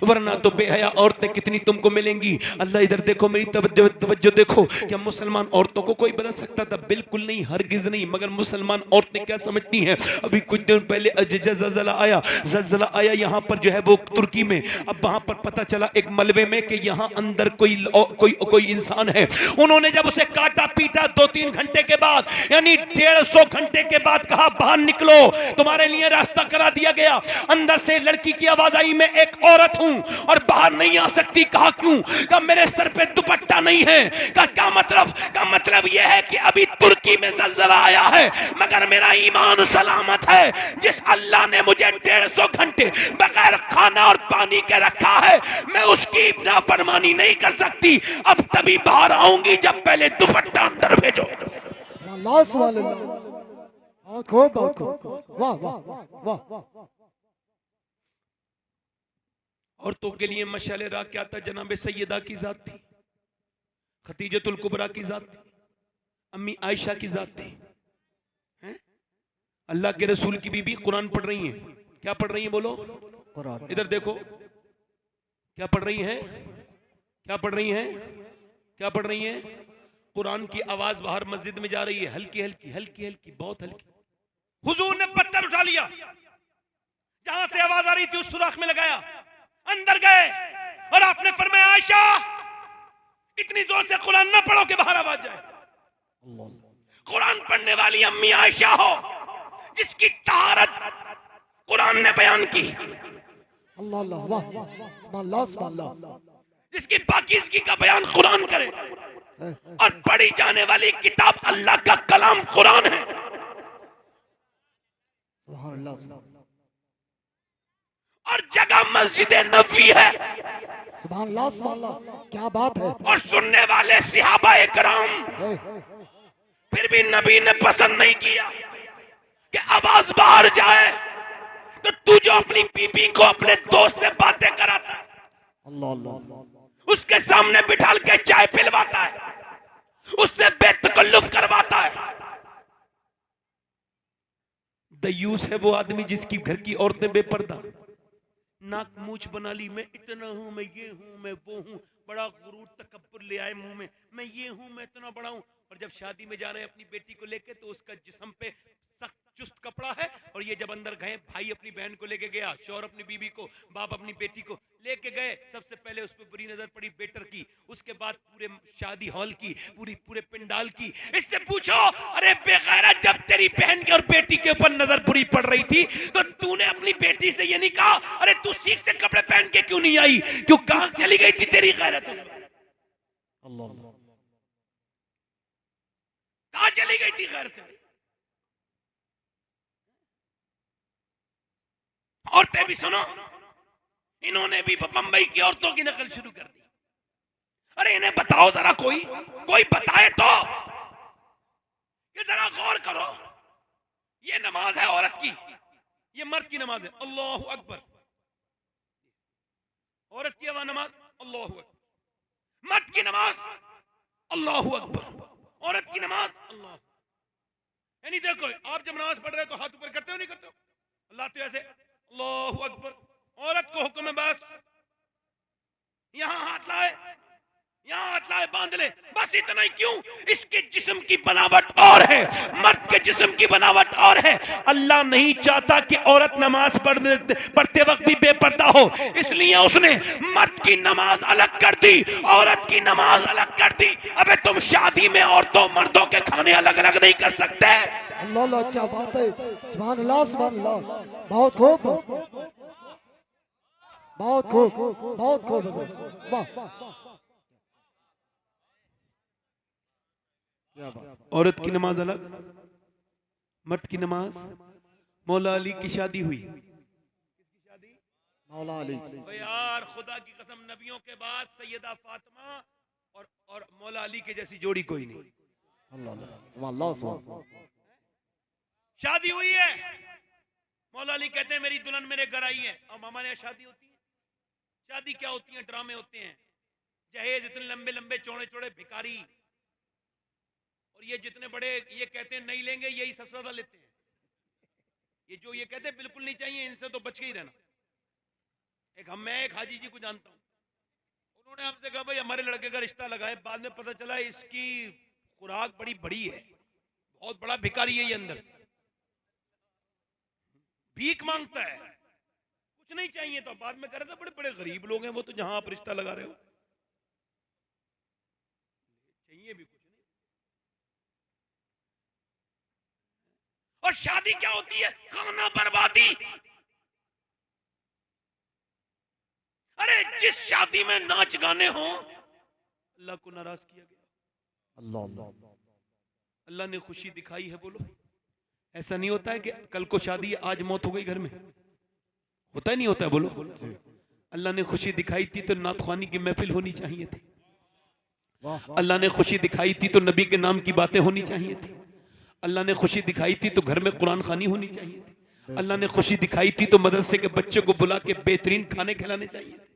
वरना तो बेहया औरतें कितनी तुमको मिलेंगी। अल्लाह इधर देखो, मेरी तवज्जो देखो। क्या मुसलमान औरतों को कोई बदल सकता था? बिल्कुल नहीं, हरगिज नहीं। मगर मुसलमान औरतें क्या समझती हैं? अभी कुछ दिन पहले ज़लज़ला आया यहाँ पर जो है वो तुर्की में। अब वहाँ पर पता चला एक मलबे में कि यहाँ अंदर कोई इंसान है। उन्होंने जब उसे काटा पीटा 2-3 घंटे के बाद, यानी 150 घंटे के बाद कहा बाहर निकलो, तुम्हारे लिए रास्ता करा दिया गया। अंदर से लड़की की आवाज आई, मैं एक औरत हूं और बाहर नहीं आ सकती। कहा क्यों? कहा मेरे सर पे दुपट्टा नहीं है। कहा क्या मतलब? का मतलब यह है कि अभी तुर्की में ज़लज़ला आया है, मगर मेरा ईमान सलामत है। जिस अल्लाह ने मुझे 150 घंटे बगैर खाना और पानी के रखा है, मैं उसकी नाफरमानी नहीं कर सकती। अब तभी बाहर आऊंगी जब पहले दुपट्टा अंदर भेजो। सुभान अल्लाह, सुभान अल्लाह। खूब खूब, वाह वाह वाह। औरतों के लिए मशाले राह क्या था? जनाब सैयदा की जात थी, खतीजतुल कुबरा की जात थी, अम्मी आयशा की जात थी। हैं? अल्लाह के रसूल की बीबी कुरान पढ़ रही हैं। क्या पढ़ रही हैं? बोलो कुरान। इधर देखो, क्या पढ़ रही हैं? क्या पढ़ रही हैं? क्या पढ़ रही हैं? कुरान की आवाज बाहर मस्जिद में जा रही है, हल्की हल्की हल्की हल्की, बहुत हल्की। हुजूर ने पत्थर उठा लिया, जहां से आवाज आ रही थी उस सुराख में लगाया, अंदर गए और आपने फरमाया आयशा इतनी जोर से कुरान ना पढ़ो कि बाहर आवाज जाए। कुरान पढ़ने वाली अम्मी आयशा हो, जिसकी तहारत कुरान ने बयान की, अल्लाह अल्लाह, वाह सुभान अल्लाह, सुभान अल्लाह। जिसकी पाकीज़गी का बयान कुरान करे, और पढ़ी जाने वाली किताब अल्लाह का कलाम कुरान है। सुभान अल्लाह, सुभान अल्लाह। और जगह मस्जिद नबवी है। सुभान अल्लाह, सुभान अल्लाह, क्या बात है। और सुनने वाले सिहाबा इकराम, फिर भी नबी ने पसंद नहीं किया कि आवाज बाहर जाए। तो तू जो अपनी बीबी को अपने दोस्त से बातें कराता है, अल्लाह अल्लाह, उसके सामने बिठाल के चाय पिलवाता है, उससे बेतकल्लुफ करवाता है, दयूस है वो आदमी जिसकी घर की औरतें बेपर्दा, नाक मूछ बना ली, मैं इतना हूं, मैं ये हूं, मैं वो हूं, बड़ा गुरूर तकब्बुर ले आए मुंह में, मैं ये हूं, मैं इतना बड़ा हूं। और जब शादी में जा रहे हैं अपनी बेटी को लेके, तो उसका जिस्म पे सख्त चुस्त कपड़ा है, और ये जब अंदर गए, भाई अपनी बहन को लेके गया, शौहर अपनी बीबी को, बाप अपनी बेटी को लेके गए, सबसे पहले उस पर बुरी नजर पड़ी बेटर की, उसके बाद पूरे शादी हॉल की, पूरे पंडाल की। इससे पूछो, अरे बेगैरत, जब तेरी बहन के और बेटी के ऊपर नजर बुरी पड़ रही थी, तो तूने अपनी बेटी से ये नहीं कहा, अरे तू सीख से कपड़े पहन के क्यों नहीं आई? क्यों, कहां चली गई थी तेरी गैरत? अल्लाह अल्लाह, कहां चली गई थी गैरत? औरतें भी सुनो, इन्होंने भी बंबई की औरतों की नकल शुरू कर दी। अरे इन्हें बताओ जरा, कोई बताए तो, ये जरा गौर करो, ये नमाज है औरत की, ये मर्द की नमाज है। अल्लाहु अकबर, औरत की नमाज अल्लाहु अकबर, मर्द की नमाज अल्लाहु अकबर, औरत की नमाज अल्लाह। यानी देखो, आप जब नमाज पढ़ रहे हो तो हाथ ऊपर करते हो नहीं करते हो? अल्लाह तो ऐसे अल्लाहु अकबर, औरत को हुक्म है बस यहां हाथ लाए, यहां हाथ लाए, बांध ले, बस इतना ही। क्यों? इसके जिस्म की बनावट और है, मर्द के जिस्म की बनावट और है। अल्लाह नहीं चाहता कि औरत नमाज पढ़ते वक्त भी बेपर्दा हो, इसलिए उसने मर्द की नमाज अलग कर दी, औरत की नमाज अलग कर दी। अबे तुम शादी में औरतों मर्दों के खाने अलग अलग नहीं कर सकते। अल्लाह अल्लाह, क्या बात है। सुभान अल्लाह, सुभान अल्लाह, बहुत खूब। बहुत खूब, बहुत खूब हजरत, वाह, क्या बात। औरत की नमाज अलग, मर्द की नमाज। मौला अली की शादी हुई। मौला अली, तो यार खुदा की कसम, नबियों के बाद सैयदा फातिमा और मौला अली के जैसी जोड़ी कोई नहीं। अल्लाह अल्लाह, सुभान अल्लाह, सुभान अल्लाह। शादी हुई है, मौला अली कहते हैं मेरी दुल्हन मेरे घर आई है। और हमारे यहाँ शादी होती है? शादी क्या होती है? ड्रामे होते हैं। जहेज इतने लंबे लंबे चौड़े चौड़े भिखारी, और ये जितने बड़े ये कहते हैं नहीं लेंगे, यही सबसे ज्यादा लेते हैं। ये जो ये कहते हैं बिल्कुल नहीं चाहिए, इनसे तो बच के ही रहना। मैं एक हाजी जी को जानता हूँ, उन्होंने हमसे कहा भाई हमारे लड़के का रिश्ता लगाए। बाद में पता चला इसकी खुराक बड़ी बड़ी है, बहुत बड़ा भिखारी है ये, अंदर से भीख मांगता है, कुछ नहीं चाहिए। तो बाद में कह रहे थे बड़े बड़े गरीब लोग हैं वो, तो जहां आप रिश्ता लगा रहे हो चाहिए भी कुछ नहीं। और शादी क्या होती है? खाना बर्बादी। अरे जिस शादी में नाच गाने हो, अल्लाह को नाराज किया गया। अल्लाह अल्लाह, अल्लाह ने खुशी दिखाई है, बोलो। ऐसा नहीं होता है कि कल को शादी है, आज मौत हो गई घर में, होता ही नहीं होता है, बोलो। अल्लाह ने खुशी दिखाई थी तो नातख्वानी की महफिल होनी चाहिए थी। अल्लाह ने खुशी दिखाई थी तो नबी के नाम की बातें होनी चाहिए थी। अल्लाह ने खुशी दिखाई थी तो घर में कुरान खानी होनी चाहिए थी। अल्लाह ने खुशी दिखाई थी तो मदरसे के बच्चे को बुला के बेहतरीन खाने खिलाने चाहिए थे।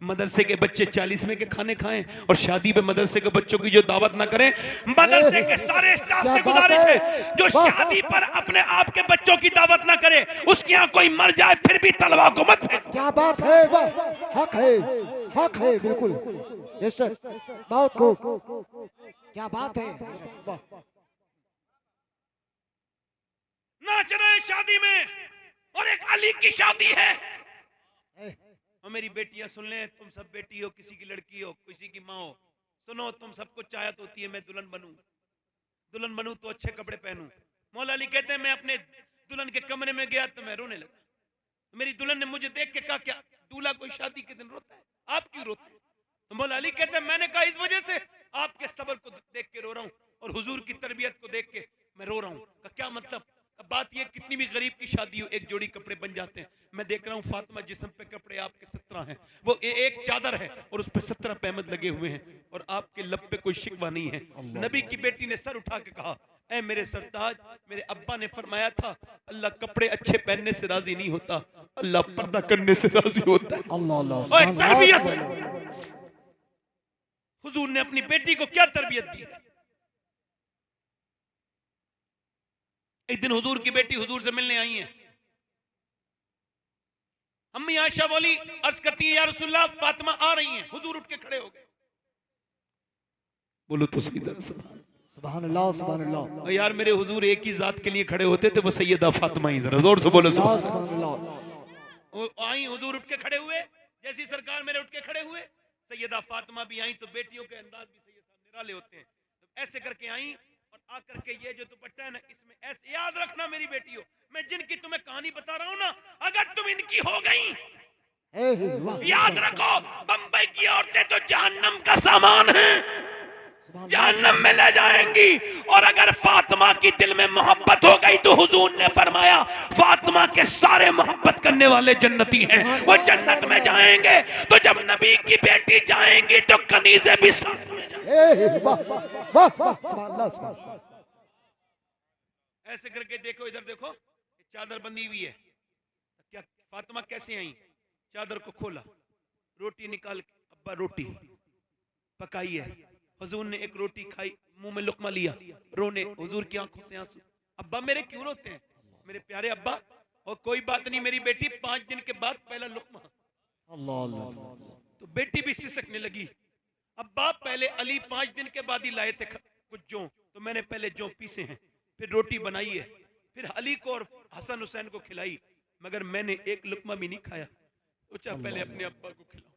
मदरसे के बच्चे 40वें के खाने खाएं, और शादी पे मदरसे के बच्चों की जो दावत ना करें। मदरसे के सारे स्टाफ से गुजारिश है, जो शादी पर अपने आप के बच्चों की दावत ना करे, उसके यहाँ कोई मर जाए फिर भी तलवा को मत फेंको। क्या बात है, वाह, हक है बिल्कुल, बेशक, बहुत खूब, क्या बात है, वाह। नाच रहे शादी में, और एक अली की शादी है। और मेरी बेटियां सुन ले, तुम सब बेटी हो, किसी की लड़की हो, किसी की माँ हो, सुनो, तुम सबको चाहत होती है मैं दुल्हन बनूं तो अच्छे कपड़े पहनूं। मौला अली कहते हैं मैं अपने दुल्हन के कमरे में गया तो मैं रोने लगा। मेरी दुल्हन ने मुझे देख के कहा क्या दूल्हा कोई शादी के दिन रोता है, आप क्यों रोते हैं? तो मौला अली कहते हैं मैंने कहा इस वजह से आपके सब्र को देख के रो रहा हूँ, और हुजूर की तरबियत को देख के मैं रो रहा हूँ। क्या मतलब? अब बात ये, कितनी भी गरीब की शादी हो, एक जोड़ी कपड़े बन जाते हैं। मैं देख रहा हूँ फातिमा जिस्म पे कपड़े आपके 17 हैं, वो एक चादर है और उस पे 17 पैमद लगे हुए हैं, और आपके लब पे कोई शिकवा नहीं है। नबी की बेटी ने सर उठा के कहा, ऐ मेरे सरताज, मेरे अब्बा ने फरमाया था अल्लाह कपड़े अच्छे पहनने से राजी नहीं होता, अल्लाह पर्दा करने से राजी होता है। अल्लाह अल्लाह, और एक सुभान तरबियत, अल्लाह, हुजूर ने अपनी बेटी को क्या तरबियत दी। एक दिन हुजूर की बेटी हुजूर से मिलने आई है। अम्मी आयशा बोली, अर्ज करती है या रसूलल्लाह फातिमा आ रही हैं। हुजूर उठ के खड़े हो गए। बोलो तो सही तरह से सुभान अल्लाह, सुभान अल्लाह, और यार मेरे हुजूर एक ही जात के लिए खड़े होते थे, वो सैयदा फातिमा ही। जरा जोर से बोलो सुभान सुभान अल्लाह, अल्लाह। वो आई, हुजूर उठ के खड़े हुए, जैसी सरकार मेरे उठ के खड़े हुए, सैयदा फातिमा भी आई। तो बेटियों के अंदाज भी सैयद साहब निराले होते हैं। तो ऐसे करके आई, और आकर के ये जो दुपट्टा है ना, इसमें ऐसे, याद रखना मेरी बेटियों, मैं जिनकी तुम्हें कहानी बता रहा हूं ना, अगर तुम इनकी हो गई, याद रखो बंबई की औरतें तो जहन्नम का सामान है, जहन्नम में ले जाएंगी। और अगर फातिमा की दिल में मोहब्बत हो गई तो हुजूर ने फरमाया फातिमा के सारे मोहब्बत करने वाले जन्नती हैं, वो जन्नत में जाएंगे। तो जब नबी की बेटी जाएंगी तो कनीज़े भी साथ में जाएंगी। वाह वाह वाह, सुभान अल्लाह, सुभान अल्लाह। ऐसे करके देखो, इधर देखो, चादर बंधी हुई है। क्या फातिमा कैसे आई? चादर को खोला, रोटी निकाल के, अब्बा रोटी पकाई है। हुजूर ने एक रोटी खाई, मुंह में लुकमा लिया, रोने, हुजूर की आंखों से आंसू। अब्बा मेरे क्यों रोते हैं? मेरे प्यारे अब्बा, और कोई बात नहीं मेरी बेटी, 5 दिन के बाद पहला लुकमा। अल्लाह अल्लाह, तो बेटी भी सिसकने लगी। अब्बा पहले अली 5 दिन के बाद ही लाए थे कुछ जौ, तो मैंने पहले जौ पीसे हैं, फिर रोटी बनाई है, फिर अली को और हसन हुसैन को खिलाई, मगर मैंने एक लुकमा भी नहीं खाया। सोचा पहले अपने अब्बा को खिलाओ।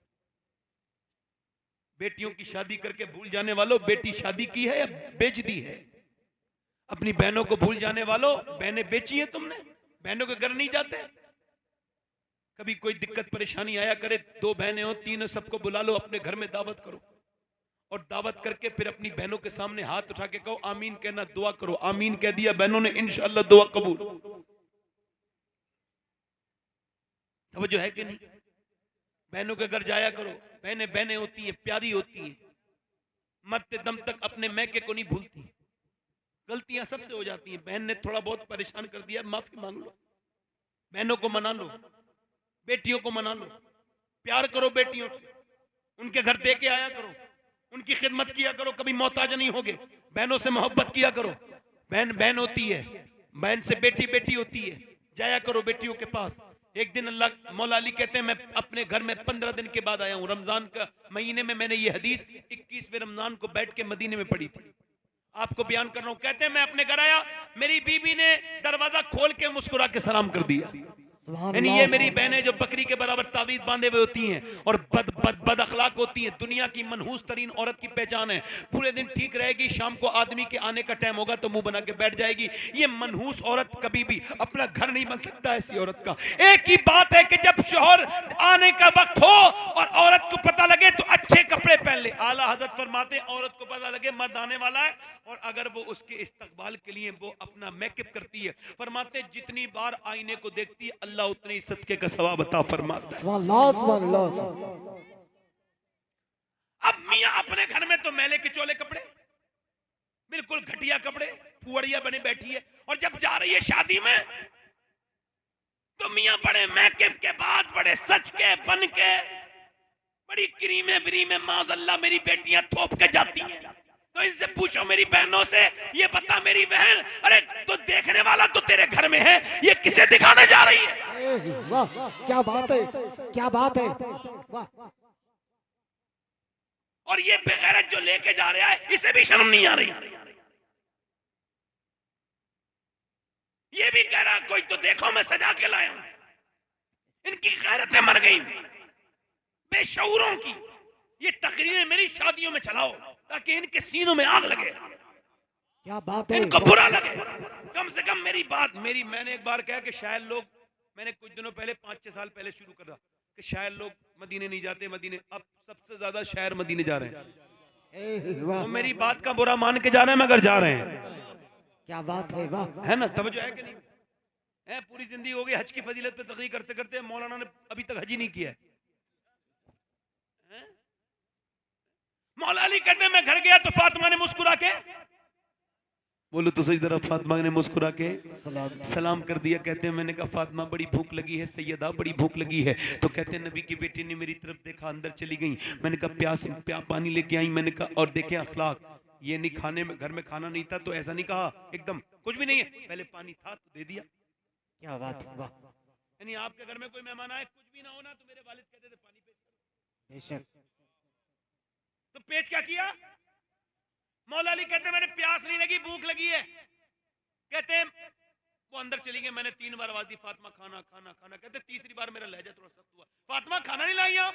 बेटियों की शादी करके भूल जाने वालों, बेटी शादी की है या बेच दी है? अपनी बहनों को भूल जाने वालों, बहनें बेची हैं तुमने, बहनों के घर नहीं जाते। कभी कोई दिक्कत परेशानी आया करे, 2 बहनें हो 3 हो, सबको बुला लो, अपने घर में दावत करो और दावत करके फिर अपनी बहनों के सामने हाथ उठा के कहो आमीन कहना, दुआ करो। आमीन कह दिया बहनों ने, इंशाअल्लाह दुआ कबूल। अब जो है कि नहीं, बहनों के घर जाया करो। बहनें बहनें होती हैं, प्यारी होती हैं, मरते दम तक अपने मैके को नहीं भूलती। गलतियां सबसे हो जाती हैं। बहन ने थोड़ा बहुत परेशान कर दिया, माफी मांग लो, बहनों को मना लो, बेटियों को मना लो, प्यार करो बेटियों से, उनके घर दे के आया करो, उनकी खिदमत किया करो, कभी मोहताज नहीं होगे। बहनों से मोहब्बत किया करो। बहन बहन होती है, बहन से बेटी बेटी होती है, जाया करो बेटियों के पास। एक दिन अल्लाह मौला अली कहते हैं मैं अपने घर में 15 दिन के बाद आया हूं। रमजान का महीने में मैंने ये हदीस 21वें रमजान को बैठ के मदीने में पढ़ी थी, आपको बयान कर रहा हूं। कहते हैं मैं अपने घर आया, मेरी बीबी ने दरवाजा खोल के मुस्कुरा के सलाम कर दिया। यानी ये मेरी बहनें जो बकरी के बराबर तावीज बांधे हुए होती हैं और बद अखलाक होती हैं, दुनिया की मनहूस तरीन औरत की पहचान है। पूरे दिन ठीक रहेगी, शाम को आदमी के आने का टाइम होगा तो मुंह बना के बैठ जाएगी। ये मनहूस औरत कभी भी अपना घर नहीं बन सकता ऐसी औरत का। एक ही बात है कि जब शोहर आने का वक्त हो और औरत को पता लगे तो अच्छे कपड़े पहन ले। आला हजरत फरमाते हैं औरत को पता लगे मर्द आने वाला है और अगर वो उसके इस्तकबाल के लिए वो अपना मेकअप करती है, फरमाते हैं जितनी बार आईने को देखती है अल्लाह उतने ही सदके का सवाब अता फरमाता है। अब मियां अपने घर में तो मैले के चोले कपड़े, बिल्कुल घटिया कपड़े, फुवड़िया बने बैठी है, और जब जा रही है शादी में तो मियां बड़े मेकअप के बाद बड़े सच के बन के बड़ी क्रीमे ब्रीमे माज़अल्लाह मेरी बेटियां थोप के जाती हैं। तो इनसे पूछो मेरी बहनों से, ये बता मेरी बहन, अरे तो देखने वाला तो तेरे घर में है, ये किसे दिखाने जा रही है? वाह, क्या बात है, क्या बात है, वाह। और ये बेगैरत जो लेके जा रहा है इसे भी शर्म नहीं आ रही। ये भी कह रहा कोई तो देखो मैं सजा के लाया हूं। इनकी गैरतें मर गई, बेशऊरों की। ये तकरीरें मेरी शादियों में चलाओ ताकि इनके सीनों में आग लगे, क्या बात है, इनको बुरा लगे। कम से कम मेरी बात, मैंने एक बार कहा कि शायद लोग, मैंने कुछ दिनों पहले 5-6 साल पहले शुरू करा कि शायद लोग मदीने नहीं जाते, मदीने, अब सबसे ज्यादा शायर मदीने जा रहे हैं। तो मेरी बात का बुरा मान के जा रहे हैं मगर जा रहे हैं। क्या बात है, वाह, है ना, तवज्जो है कि नहीं है? पूरी जिंदगी हो गई हज की फजीलत पे तकरीर करते करते, मौलाना ने अभी तक हज ही नहीं किया है। मौला अली कहते हैं मैं घर गया तो फातिमा ने मुस्कुरा के, बोलो तो सही तरह, फातिमा ने मुस्कुरा के सलाम कर दिया। कहते हैं मैंने कहा फातिमा बड़ी भूख लगी है, सैयदा बड़ी भूख लगी है। तो कहते हैं नबी की बेटी ने मेरी तरफ देखा, अंदर चली गई। मैंने कहा प्यास पानी लेके आई। मैंने कहा और देखें अखलाक, ये नहीं खाने में, घर में खाना नहीं था तो ऐसा नहीं कहा एकदम कुछ भी नहीं है, पहले पानी था तो दे दिया। क्या बात है, वाह। यानी आपके घर में कोई मेहमान आए कुछ भी ना होना तो मेरे वालिद कहते थे पानी पेश करो। बेशक। तो पेश क्या किया? मौला अली कहते हैं मैंने प्यास नहीं लगी, भूख लगी है। कहते हैं वो अंदर चली गई, मैंने 3 बार आवाज दी फातिमा खाना खाना खाना। कहते तीसरी बार मेरा लहजा थोड़ा सख्त हुआ, फातिमा खाना नहीं लाई आप?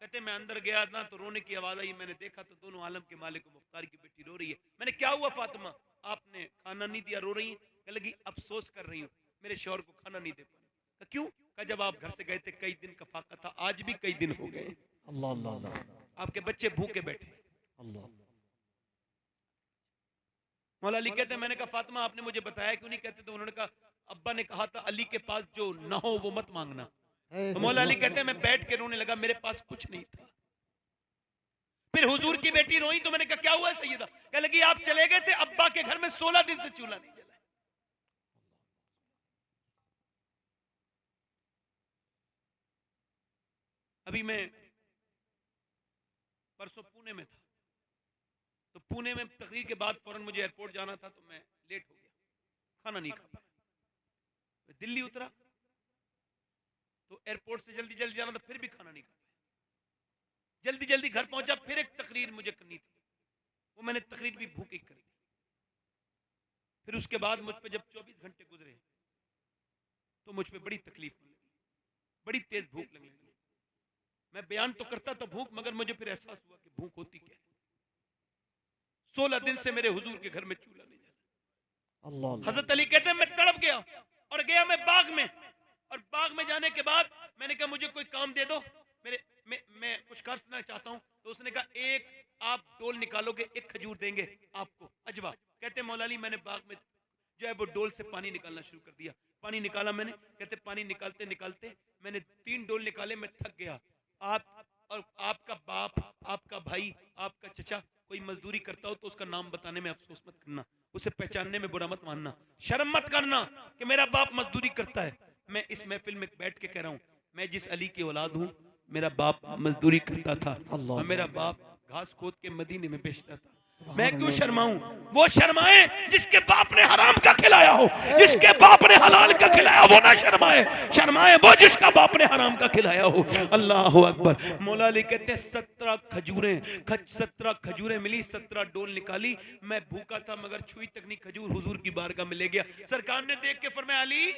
कहते मैं अंदर गया ना तो रोने की आवाज आई, मैंने देखा तो दोनों आलम के मालिक मुख्तार की बेटी रो रही है। मैंने क्या हुआ फातिमा, आपने खाना नहीं दिया, रो रही है? कहने लगी अफसोस कर रही हूँ मेरे शौहर को खाना नहीं दे पाए। क्यों? कहा जब आप घर से गए थे कई दिन का फाका था, आज भी कई दिन हो गए, अल्लाह अल्लाह अल्लाह, आपके बच्चे भूखे बैठे। अल्लाह। मौला अली कहते हैं मैंने कहा फातिमा आपने मुझे बताया क्यों नहीं? कहते तो उन्होंने कहा अब्बा ने कहा था अली के पास जो ना हो वो मत मांगना। तो मौला अली कहते हैं मैं बैठ के रोने लगा, मेरे पास कुछ नहीं था। फिर हुजूर की बेटी रोई तो मैंने कहा क्या हुआ सैयदा? कह लगी आप चले गए थे, अब्बा के घर में 16 दिन से चूल्हा नहीं जला। अभी मैं परसों पुणे में था, तो पुणे में तकरीर के बाद फौरन मुझे एयरपोर्ट जाना था तो मैं लेट हो गया, खाना नहीं खा पाया। दिल्ली उतरा तो एयरपोर्ट से जल्दी जल्दी जाना था, फिर भी खाना नहीं खा पाया। जल्दी जल्दी घर पहुंचा, फिर एक तकरीर मुझे करनी थी, वो मैंने तकरीर भी भूख करी। फिर उसके बाद मुझ पर जब 24 घंटे गुजरे तो मुझ पर बड़ी तकलीफ होने लगी, बड़ी तेज भूख लगने लगी। मैं बयान तो करता था भूख, मगर मुझे फिर एहसास हुआ कि भूख होती क्या है। 16 दिन से मेरे हुजूर के घर में चूल्हा नहीं जला। अल्लाह। हजरत अली कहते हैं मैं तड़प गया और गया मैं बाग में, और बाग में जाने के बाद मैंने कहा मुझे कोई काम दे दो, मैं कुछ करना चाहता हूँ। तो उसने कहा एक आप डोल निकालोगे, एक खजूर देंगे आपको, अजवा। कहते मौला अली मैंने बाग में जो है वो डोल से पानी निकालना शुरू कर दिया। पानी निकाला मैंने, कहते पानी निकालते निकालते मैंने 3 डोल निकाले, मैं थक गया। आप और आपका बाप, आपका भाई, आपका चचा कोई मजदूरी करता हो तो उसका नाम बताने में अफसोस मत करना, उसे पहचानने में बुरा मत मानना, शर्म मत करना कि मेरा बाप मजदूरी करता है। मैं इस महफिल में बैठ के कह रहा हूँ, मैं जिस अली की औलाद हूँ, मेरा बाप मजदूरी करता था और मेरा बाप घास खोद के मदीने में बेचता था। मैं क्यों शर्माऊं? वो शर्माए जिसके बाप ने हराम का खिलाया हो, जिसके बाप ने हलाल का खिलाया वो ना शर्माए। शर्माए वो जिसका बाप ने हराम का खिलाया हो। अल्लाह अकबर। मौला अली कहते हैं 17 खजूरें मिली, 17 डोल निकाली। मैं भूखा था मगर छुई तक नहीं खजूर, हुजूर की बारगाह में ले गया। सरकार ने देख के फरमाया अली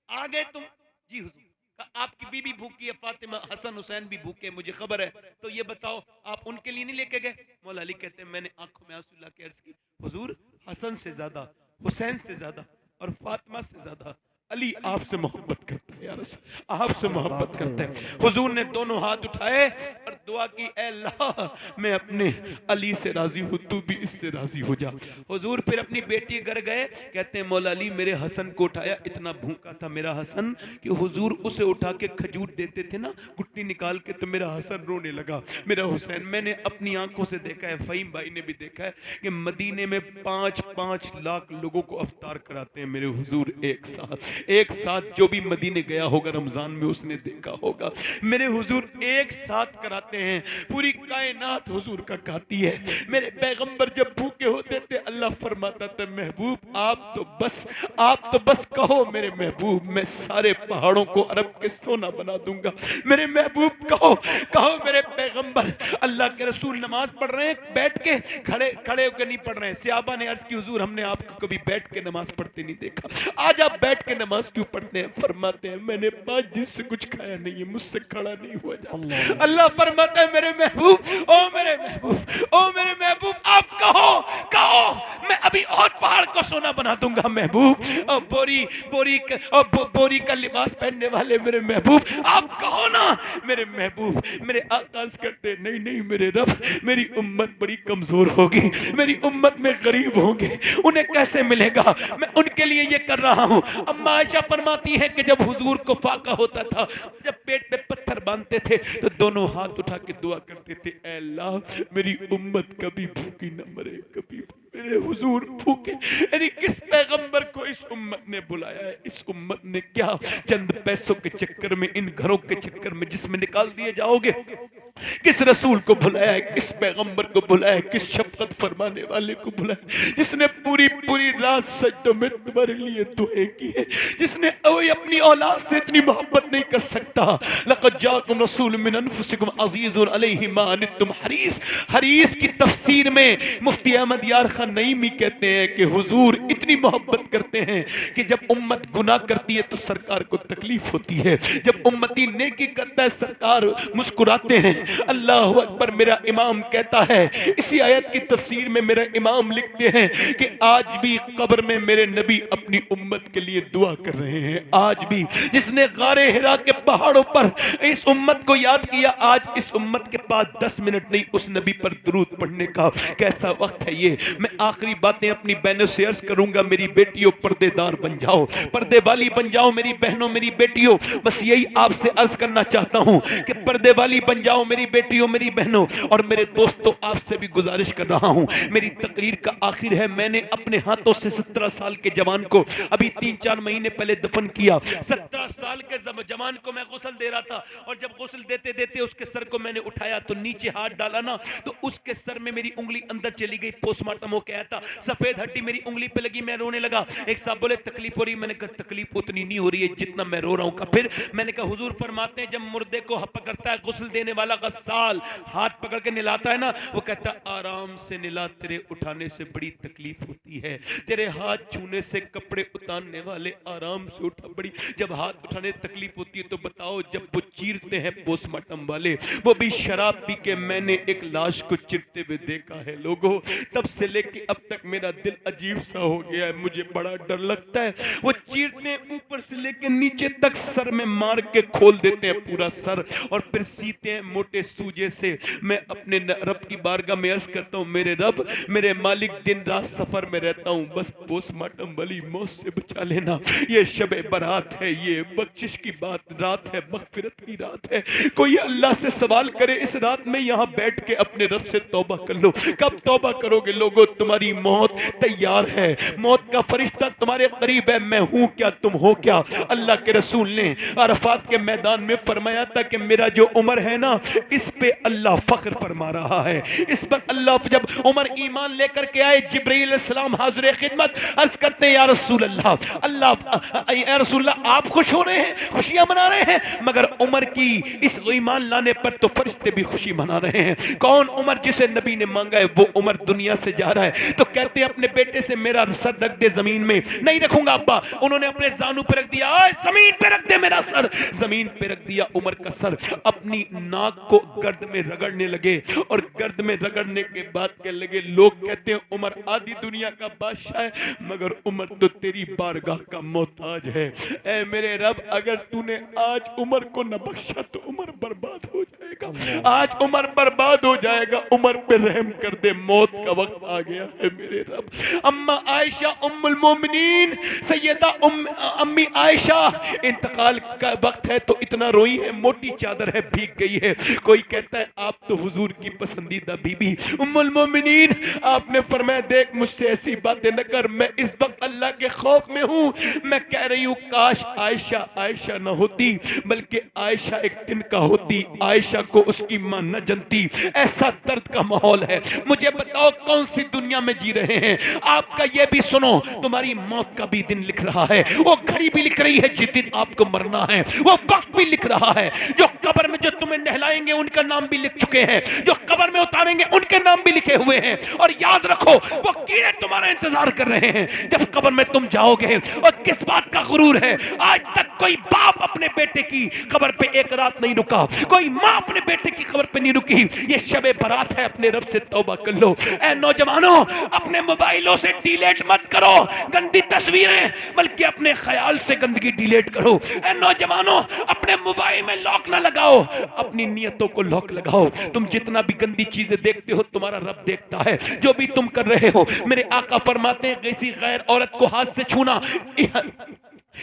आ गए तुम? जी हुजूर। आपकी बीबी भूखी है, फातिमा, हसन हुसैन भी भूखे, मुझे खबर है, तो ये बताओ आप उनके लिए नहीं लेके गए? मौला अली कहते हैं मैंने आंखों में आंसू लाके अर्ज की, हुजूर हसन से ज्यादा, हुसैन से ज्यादा और फातिमा से ज्यादा अली आपसे मोहब्बत करता है, या रसूल, आपसे मोहब्बत करता है। हुजूर ने दोनों हाथ उठाए और दुआ की, ऐ अल्लाह मैं अपने अली से राजी हूँ, तू भी इससे राजी हो जा। हुजूर फिर अपनी बेटी घर गए, कहते हैं मौला अली मेरे हसन को उठाया, इतना भूखा था मेरा हसन कि हुजूर उसे उठा के खजूर देते थे ना, गुट्टी निकाल के, तो मेरा हसन रोने लगा। मेरा हुसैन, मैंने अपनी आंखों से देखा है, फहीम भाई ने भी देखा है कि मदीने में 5-5 लाख लोगों को अफ्तार कराते हैं मेरे हुजूर एक साथ। जो भी मदीने गया होगा रमजान में उसने देखा होगा, मेरे हुजूर एक साथ कराते हैं। पूरी कायनात हुजूर का खाती है। मेरे पैगंबर जब भूखे होते थे अल्लाह फरमाता था महबूब आप तो बस कहो मेरे महबूब, मैं सारे पहाड़ों को अरब के सोना बना दूंगा। मेरे महबूब कहो मेरे पैगंबर। अल्लाह के रसूल नमाज पढ़ रहे हैं, बैठ के खड़े होकर नहीं पढ़ रहे हैं। सहाबा ने अर्ज की हुजूर हमने आपको कभी बैठ के नमाज पढ़ते नहीं देखा, आज आप बैठ के नमाज क्यों पढ़ते हैं? फरमाते हैं मैंने 5 दिन से कुछ खाया नहीं है, मुझसे खड़ा नहीं हुआ जाता। अल्लाह फरमाता है मेरे महबूब, ओ मेरे महबूब आप कहो मैं अभी और पहाड़ को सोना बना दूंगा महबूब। और बोरी का लिबास पहनने वाले मेरे महबूब आप कहो ना मेरे महबूब। मेरे आका करते नहीं मेरे रब, मेरी उम्मत बड़ी कमजोर होगी, मेरी उम्मत में गरीब होंगे, उन्हें कैसे मिलेगा, मैं उनके लिए ये कर रहा हूँ। अम्मा आयशा फरमाती है कि जब हुजूर को फाका होता था, जब पेट पे पत्थर बांधते थे तो दोनों हाथ उठा के दुआ करते थे, ऐ अल्लाह मेरी उम्मत कभी भूखी न मरे, कभी मेरे हुजूर भूखे। यानी किस पैगंबर को इस उम्मत ने बुलाया है? इस उम्मत ने क्या चंद पैसों के चक्कर में, इन घरों के चक्कर में जिसमें निकाल दिए जाओगे, किस रसूल को बुलाया है? किस पैगंबर को बुलाया है? किस शफकत फरमाने वाले को बुलाया है? जिसने पूरी रात सजदों में तुम्हारे लिए दुआएं की है, जिसने अपनी औलाद से इतनी मोहब्बत नहीं कर सकता। लक़द जाअकुम रसूलुम मिन अनफुसिकुम अज़ीज़ुन अलैहि मा अनित्तुम हरीस की तफसीर में मुफ्ती अहमद यार खान नईमी कहते हैं कि हुजूर इतनी मोहब्बत करते हैं कि जब उम्मत गुनाह करती है तो सरकार को तकलीफ होती है, जब उम्मती नेकी करता है सरकार मुस्कुराते हैं। अल्लाह अकबर। मेरा इमाम कहता है, इसी आयत की तफसीर में मेरा इमाम लिखते हैं कि आज भी कब्र में मेरे नबी अपनी उम्मत के लिए दुआ कर रहे हैं। आज भी जिसने गारे हिरा के पहाड़ों पर इस उम्मत को याद किया, आज इस उम्मत के पास 10 मिनट नहीं उस नबी पर दुरूद पढ़ने का कैसा वक्त है ये। मैं आखिरी बातें अपनी बहनों से अर्ज करूंगा, मेरी बेटियों पर्देदार बन जाओ, पर्दे वाली बन जाओ मेरी बहनों, मेरी बेटियों। बस यही आपसे अर्ज करना चाहता हूं कि पर्दे वाली बन जाओ मेरी बेटियों, मेरी बहनों। और मेरे दोस्तों आपसे भी गुजारिश कर रहा हूं, मेरी तकरीर का आखिर है। मैंने अपने हाथों से 17 साल के जवान को अभी 3-4 महीने पहले दफन किया। 17 साल के जवान को मैं गुस्ल दे रहा था और जब गुस्ल देते देते उसके सर को मैंने उठाया तो नीचे हाथ डाला ना तो उसके सर में मेरी उंगली अंदर चली गई। पोस्टमार्टम हो गया था, सफेद हड्डी मेरी उंगली पे लगी, मैं रोने लगा। एक साहब बोले तकलीफ हो रही, मैंने कहा तकलीफ उतनी नहीं हो रही है जितना मैं रो रहा हूं। फिर मैंने कहा हुजूर फरमाते हैं जब मुर्दे को पकड़ता है गुस्ल देने वाला गस्साल हाथ पकड़ के नहलाता है ना, वो कहता आराम से नहला, तेरे उठाने से बड़ी तकलीफ होती है, तेरे हाथ छूने से कपड़े उतारने वाले आराम से उठा, बड़ी जब हाथ उठाने तकलीफ होती है तो बताओ जब वो चीरते हैं पोस्टमार्टम वाले, वो भी शराब पी के, मैंने एक लाश को चिरते हुए देखा है लोगों, तब से लेके अब तक मेरा दिल अजीब सा हो गया है, मुझे बड़ा डर लगता है। वो चीरते हैं ऊपर से लेके नीचे तक, सर में मार के खोल देते हैं पूरा सर और फिर सीते हैं मोटे सूजे से। मैं अपने रब की बारगाह में अर्ज करता हूँ, मेरे रब, मेरे मालिक, दिन रात सफर में रहता हूँ, बस पोस्टमार्टम वाली मौत से बचा लेना। ये शब बारात है, ये बख्शिश की रात है, मगफिरत की रात है। कोई अल्लाह से सवाल करे इस रात में, यहाँ बैठ के अपने रब से तौबा कर लो। कब तौबा करोगे लोगों? तुम्हारी मौत तैयार है, मौत का फरिश्ता तुम्हारे करीब है। मैं हूं क्या, तुम हो क्या? अल्लाह के रसूल ने अरफात के मैदान में फरमाया था कि मेरा जो उमर है ना, इस पे अल्लाह फख्र फरमा रहा है, इस पर अल्लाह। जब उमर ईमान लेकर के आए, जिब्रील अलैहिस्सलाम हाज़िर खिदमत, अर्ज करते हैं या रसूल अल्लाह, या रसूल अल्लाह, आप खुश हो रहे हैं, खुशियां मना रहे हैं, मगर उमर की इस ईमान लाने पर तो फरिश्ते भी खुशी मना रहे हैं। कौन उमर? जिसे नबी ने मांगा है वो उमर दुनिया से जा रहा है। तो कहते हैं अपने बेटे से मेरा सर रख दे जमीन में। नहीं रखूंगा अब्बा। उन्होंने अपने जानू पे रख दिया, जमीन पे रख दे मेरा सर। जमीन पे रख दिया उमर का सर। अपनी नाक को गर्द में रगड़ने लगे और गर्द में रगड़ने के बाद कहने लगे, लोग कहते हैं उमर आधी दुनिया का बादशाह है, मगर उमर तो तेरी बारगाह का मोहताज है। ऐ मेरे रब, अगर तूने आज उमर को न बख्शा तो उमर बर्बाद हो जाएगा, आज उमर बर्बाद हो जाएगा। उमर पे रहम कर दे, मौत का वक्त आ गया है मेरे रब। अम्मा आयशा उम्मुल मोमिनीन सैयदा अम्मी आयशा, इंतकाल का वक्त है तो इतना रोई है, मोटी चादर है, भीग गई है। कोई कहता है आप तो हुजूर की पसंदीदा बीबी उम्मुल मोमिनीन, आपने फरमाया देख मुझसे ऐसी बातें न कर, मैं इस वक्त अल्लाह के खौफ में हूँ। मैं कह रही हूँ काश आयशा आयशा न होती, बल्कि आयशा एक तिनका होती, आयशा को उसकी मां न जनती। ऐसा दर्द का माहौल है। मुझे बताओ कौन सी दुनिया में जी रहे हैं? आपका ये भी सुनो, तुम्हारी मौत का भी दिन लिख रहा है, वो घड़ी भी लिख रही है जिस दिन आपको मरना है, वो वक्त भी लिख रहा है। जो कब्र में जो तुम्हें नहलाएंगे उनका नाम भी लिख चुके हैं, जो कब्र में उतारेंगे उनके नाम भी लिखे हुए हैं। और याद रखो वो कीड़े तुम्हारा इंतजार कर रहे हैं जब कब्र में तुम जाओगे। और किस बात का गुरूर है, आज तक कोई बाप अपने बेटे की कब्र पे एक रात नहीं रुका, कोई माँ अपने बेटे की कब्र पे नहीं रुकी। ये शबे बारात है, अपने रब से तौबा कर लो। ऐ नौजवानों, अपने मोबाइलों से डिलीट मत करो गंदी तस्वीरें, बल्कि अपने ख्याल से गंदगी डिलीट करो। ऐ नौजवानों, अपने मोबाइल में लॉक ना लगाओ, अपनी नियतों को लॉक लगाओ। तुम जितना भी गंदी चीजें देखते हो तुम्हारा रब देखता है, जो भी तुम कर रहे हो। मेरे आका फरमाते हैं किसी गैर औरत को हाथ से छूना,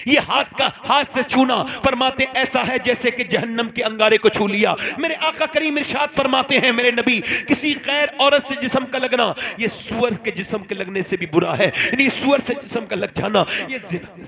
ये हाथ से छूना फरमाते ऐसा है जैसे कि जहन्नम के अंगारे को छू लिया। मेरे आका करीम इरशाद फरमाते हैं मेरे नबी, किसी गैर औरत से जिस्म का लगना ये सूअर के जिस्म के लगने से भी बुरा है, यानी सूअर से जिस्म का लग जाना ये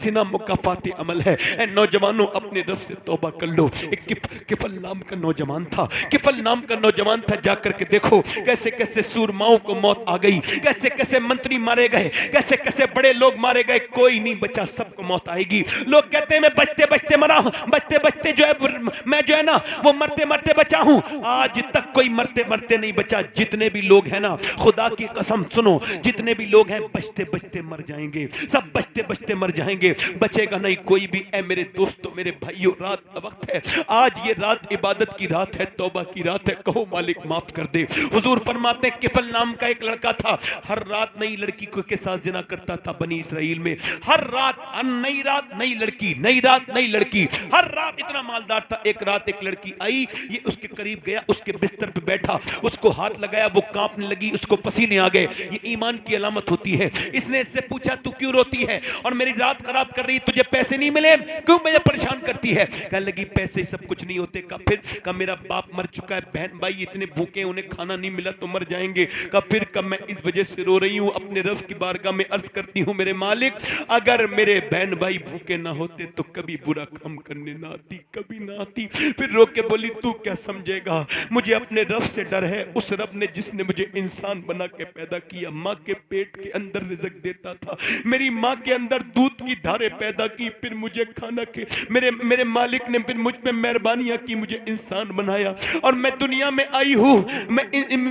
जिना मुकाफाती अमल है। ए नौजवानों, अपने रब से तौबा कर लो। एक किफल नाम का नौजवान था, किफल नाम का नौजवान था, जाकर के देखो कैसे कैसे सूरमाओं को मौत आ गई, कैसे कैसे मंत्री मारे गए, कैसे कैसे बड़े लोग मारे गए, कोई नहीं बचा, सबको मौत आएगी। लोग कहते हैं मैं बचते बचते मरा हूं, बचते बचते जो है मैं जो है ना वो मरते मरते बचा हूं। आज तक कोई मरते मरते नहीं बचा। जितने भी लोग हैं ना, खुदा की कसम सुनो, जितने भी लोग हैं बचते बचते मर जाएंगे, सब बचते बचते मर जाएंगे, बचेगा नहीं कोई भी। ऐ मेरे दोस्तों, मेरे भाइयों, रात का वक्त है, आज ये रात इबादत की रात है, तौबा की रात है। कहो मालिक माफ कर दे। हुजूर फरमाते हैं किफल नाम का एक लड़का था, हर रात नई लड़की के साथ जिना करता था बनी इसराइल में। हर रात नई रात नई लड़की, नई रात नई लड़की, हर रात इतना मालदार था। एक रात एक लड़की आई, ये उसके करीब गया, उसके बिस्तर पे बैठा, उसको हाथ लगाया, वो कांपने लगी, उसको पसीने आ गए। ये ईमान की अलामत होती है। इसने इससे पूछा तू क्यों रोती है और मेरी रात खराब कर रही, तुझे पैसे नहीं मिले, क्यों मुझे परेशान करती है? कहने लगी पैसे सब कुछ नहीं होते। का फिर का मेरा बाप मर चुका है, बहन भाई इतने भूखे, उन्हें खाना नहीं मिला तो मर जाएंगे। का फिर का मैं इस वजह से रो रही हूं। अपने रब की बारगाह में अर्ज करती हूं मेरे मालिक, अगर मेरे बहन भाई भूखे ना होते तो कभी बुरा काम करने ना आती, कभी ना आती। फिर रो के बोली तू क्या समझेगा, मुझे अपने रब से डर है, उस रब ने जिसने मुझे इंसान बना के पैदा किया, माँ के पेट के अंदर रिज़्क देता था, मेरी माँ के अंदर दूध की धारे पैदा की, फिर मुझे खाना के मेरे मालिक ने फिर मुझ पे मेहरबानियां की, मुझे इंसान बनाया और मैं दुनिया में आई हूँ, मैं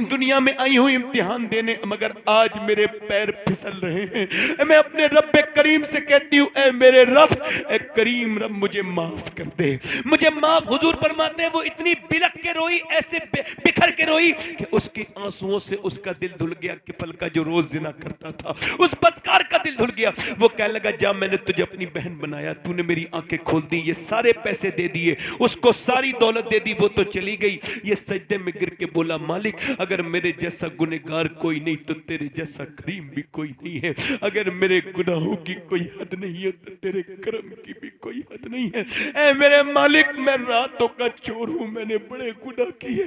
दुनिया में आई हूँ इम्तिहान देने, मगर आज मेरे पैर फिसल रहे हैं। मैं अपने रब करीम से कहती हूँ ऐ मेरे रब, ऐ करीम रब मुझे माफ कर दे, मुझे माफ। हुजूर फरमाते हैं वो इतनी बिलख के रोई, ऐसे बिखर के रोई कि उसके आंसुओं से उसका दिल धुल गया। किफल का जो रोज जिना करता था उस बदकार का दिल धुल गया। वो कहने लगा जा मैंने तुझे अपनी बहन बनाया, तूने मेरी आंखें खोल दी, ये सारे पैसे दे दिए, उसको सारी दौलत दे दी, वो तो चली गई। ये सजदे में गिर के बोला मालिक अगर मेरे जैसा गुनहगार कोई नहीं तो तेरे जैसा करीम भी कोई नहीं है, अगर मेरे गुनाहों की कोई हद नहीं है तो तेरे करम की भी कोई हद नहीं है। ऐ मेरे मालिक मैं रातों का चोर हूं, मैंने बड़े गुनाह किए,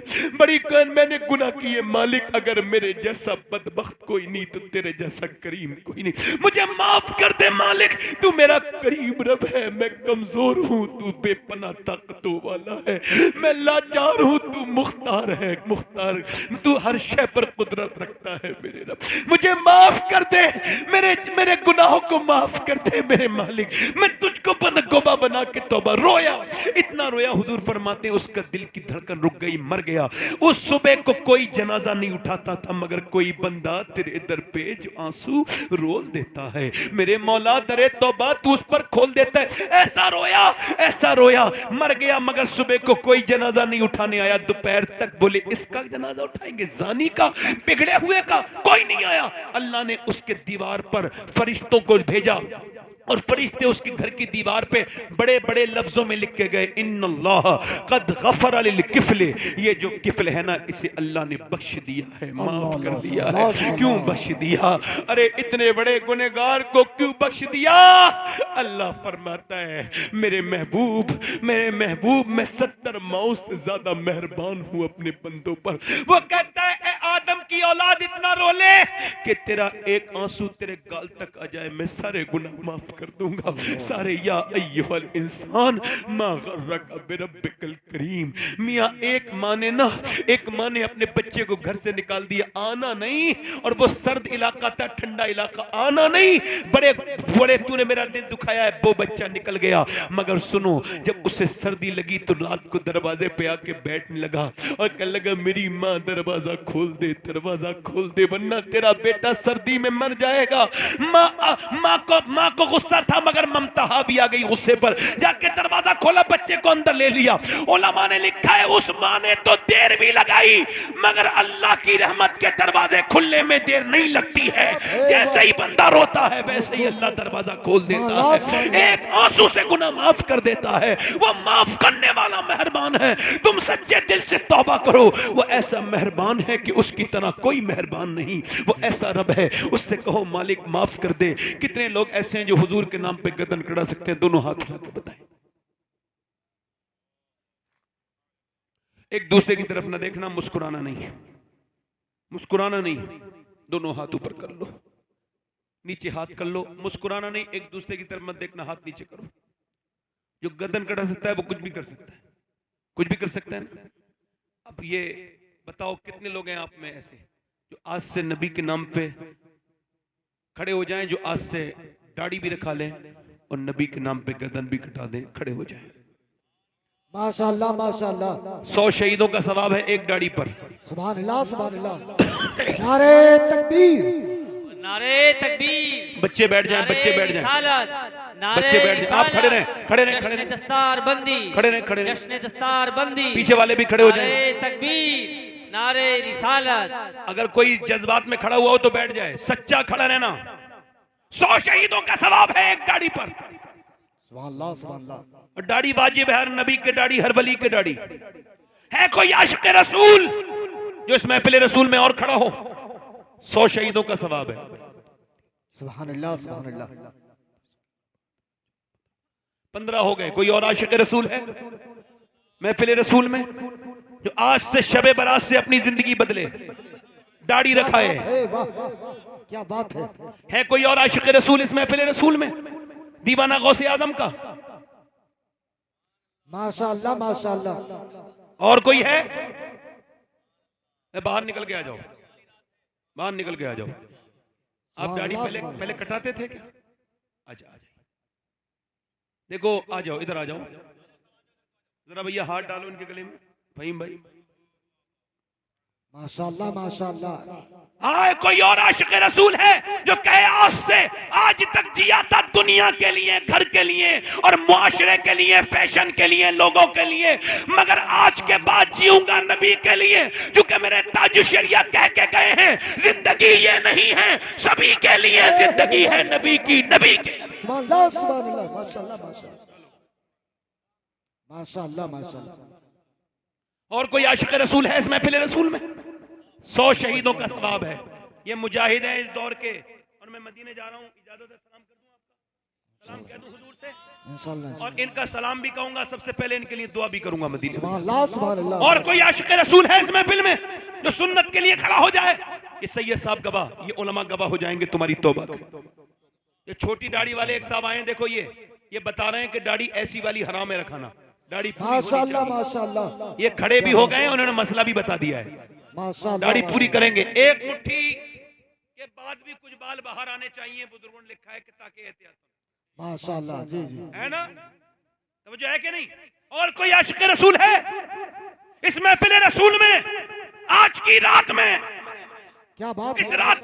मैंने गुनाह किए मालिक, अगर मेरे जैसा बदबख्त कोई नहीं तो तेरे जैसा करीम कोई नहीं, मुझे माफ कर दे मालिक, तू मेरा करीम रब है, मैं कमजोर हूं, तू बेपना ताकतों वाला है, मैं लाचार हूं, तू मुख्तार है, मुख्तार तू हर शय पर कुदरत रखता है मेरे रब, मुझे माफ कर दे, मेरे गुनाहों को माफ कर दे मेरे मालिक, मैं तुझको बनगोबा बना के तौबा। रोया, इतना रोया, हुजूर फरमाते हैं उसका दिल की धड़कन रुक गई, मर गया। उस सुबह को कोई जनाजा नहीं उठाता था मगर कोई बंदा तेरे दर पे जो आंसू रोल देता है, मेरे मौला दरे तौबा तू उस पर खोल देता है। ऐसा रोया, मर गया, मगर सुबह को कोई जनाजा नहीं उठाने आया। दोपहर तक बोले इसका जनाजा उठाएंगे, जानी का, बिगड़े हुए का, कोई नहीं आया। अल्लाह ने उसके दीवार पर फरिश्तों को भेजा और फरिश्ते उसके घर की दीवार पे बड़े बड़े लफ्जों में लिख के गए इन्नल्लाह कद गफर लिल किफले, ये जो किफल है ना इसे अल्लाह ने बख्श दिया है, माफ कर दिया है। क्यों बख्श दिया? अरे इतने बड़े गुनहगार को क्यों बख्श दिया? अल्लाह फरमाता है मेरे महबूब मैं 70 माओ से ज्यादा मेहरबान हूं अपने बंदों पर। वो कहता है ए आदम की औलाद इतना रोले कि तेरा एक आंसू तेरे गाल तक आ जाए, मैं सारे गुनाह माफ कर दूंगा सारे। या अय्युहल इंसान मा गर्रका बिरब्बिकल करीम। मियां एक माँ ने अपने बच्चे को घर से निकाल दिया, आना नहीं, और वो सर्द इलाका था, ठंडा इलाका, आना नहीं, बड़े तूने मेरा दिल दुखाया है। वो बच्चा निकल गया, मगर सुनो जब उसे सर्दी लगी तो रात को दरवाजे पे आके बैठने लगा और कहने लगा मेरी माँ दरवाजा खोल दे वरना तेरा बेटा सर्दी में मर जाएगा। माँ को गुस्सा था मगर ममता भी आ गई गुस्से पर, जाके दरवाजा खोला, बच्चे को अंदर ले लिया। उलमा ने लिखा है उस माँ ने तो देर भी लगाई मगर अल्लाह की रहमत के दरवाजे खुलने में देर नहीं लगती है। जैसे ही बंदा रोता है वैसे ही अल्लाह दरवाजा खोल देता है, एक आंसू से गुनाह माफ कर देता है। वो माफ करने वाला मेहरबान है, तुम सच्चे दिल से तौबा करो। वो ऐसा मेहरबान है कि उसकी तरह कोई मेहरबान नहीं, वो ऐसा रब है, उससे कहो मालिक माफ कर दे। कितने लोग ऐसे हैं जो हुजूर के नाम पे गर्दन कड़ा सकते हैं? दोनों हाथ उठा के बताएं। एक दूसरे की तरफ ना देखना, मुस्कुराना नहीं, दोनों हाथ ऊपर कर लो, नीचे हाथ कर लो, मुस्कुराना नहीं, एक दूसरे की तरफ मत देखना, हाथ नीचे करो। जो गर्दन कड़ा सकता है वो कुछ भी कर सकता है, अब ये बताओ कितने लोग हैं आप में ऐसे जो आज से नबी के नाम पे खड़े हो जाएं, जो आज से दाढ़ी भी रखा लें और नबी के नाम पे गर्दन भी कटा दें, खड़े हो जाएं। माशाअल्लाह 100 शहीदों का सवाब है एक दाढ़ी पर। सुभान अल्लाह नारे तकबीर। बच्चे बैठ जाएं, आप खड़े रहें, दस्तार बंदी, पीछे वाले भी खड़े हो जाएं। तकबीर, नारे रिसालत। अगर कोई जज्बात में खड़ा हुआ हो तो बैठ जाए, सच्चा खड़ा रहना। 100 शहीदों का सवाब है एक दाढ़ी पर। सुभान अल्लाह। और दाढ़ी वाजिब है, हर नबी के दाढ़ी, हर वली के दाढ़ी है। कोई आशिक रसूल जो इस महफिल रसूल में और खड़ा हो, 100 शहीदों का सवाब है। सुभान अल्लाह। 15 हो गए। कोई और आशिक रसूल है महफिल रसूल में जो आज से शबे बरात से अपनी जिंदगी बदले, दाढ़ी रखाए? क्या बात है। कोई और आशिक रसूल इस महफिल रसूल में? दीवाना गौसे आदम का? माशाअल्लाह माशाअल्लाह। और कोई है? बाहर निकल के आ जाओ, बाहर निकल के आ जाओ। आप दाढ़ी पहले पहले कटाते थे क्या? अच्छा आ जाओ, देखो आ जाओ, इधर आ जाओ जरा भैया, हाथ डालो इनके गले में। फहीम भाई, माशाअल्लाह माशाअल्लाह। हाँ कोई और आशिक रसूल है जो कहे आज से आज तक जिया था दुनिया के लिए, घर के लिए और मुआशरे के लिए, फैशन के लिए, लोगों के लिए, मगर आज के बाद जीऊंगा नबी के लिए, क्योंकि मेरे ताजु शरिया कह के गए हैं जिंदगी ये नहीं है सभी के लिए, जिंदगी है नबी की, नबी के। सुभान अल्लाह सुभान अल्लाह, माशाअल्लाह माशाअल्लाह माशाअल्लाह माशाअल्लाह। और कोई आशिक रसूल है इस महफिल रसूल में? 100 शहीदों का सवाब है। ये मुजाहिद हैं इस दौर के, और मैं मदीने जा रहा हूँ, इजाजत है सलाम कर दूं आपका? सलाम कह दूं हुजूर से? इंशाअल्लाह। और इनका सलाम भी कहूंगा, सबसे पहले इनके लिए दुआ भी करूंगा मदीने में। सुभान अल्लाह सुभान अल्लाह। और कोई आशिक रसूल है इस महफिल में जो सुन्नत के लिए खड़ा हो जाए? ये सैयद साहब गवाह, ये उलमा गवाह हो जाएंगे तुम्हारी तौबा के। ये छोटी दाढ़ी वाले एक साहब आए, देखो ये बता रहे हैं कि दाढ़ी ऐसी वाली हराम है रखाना, दाढ़ी पूरी होनी माशाअल्लाह चाहिए। माशाअल्लाह। ये खड़े भी हो गए, उन्होंने मसला भी बता दिया है, माशाअल्लाह दाढ़ी पूरी माशाअल्लाह। करेंगे। एक मुट्ठी के बाद भी कुछ बाल बाहर आने चाहिए, बुजुर्गों ने लिखा है कि ताकि एहतियात हो। माशाअल्लाह जी जी। है ना? समझो है कि नहीं? और कोई आशिक रसूल है इस महफिल रसूल में आज की रात में? क्या बात इस है। रात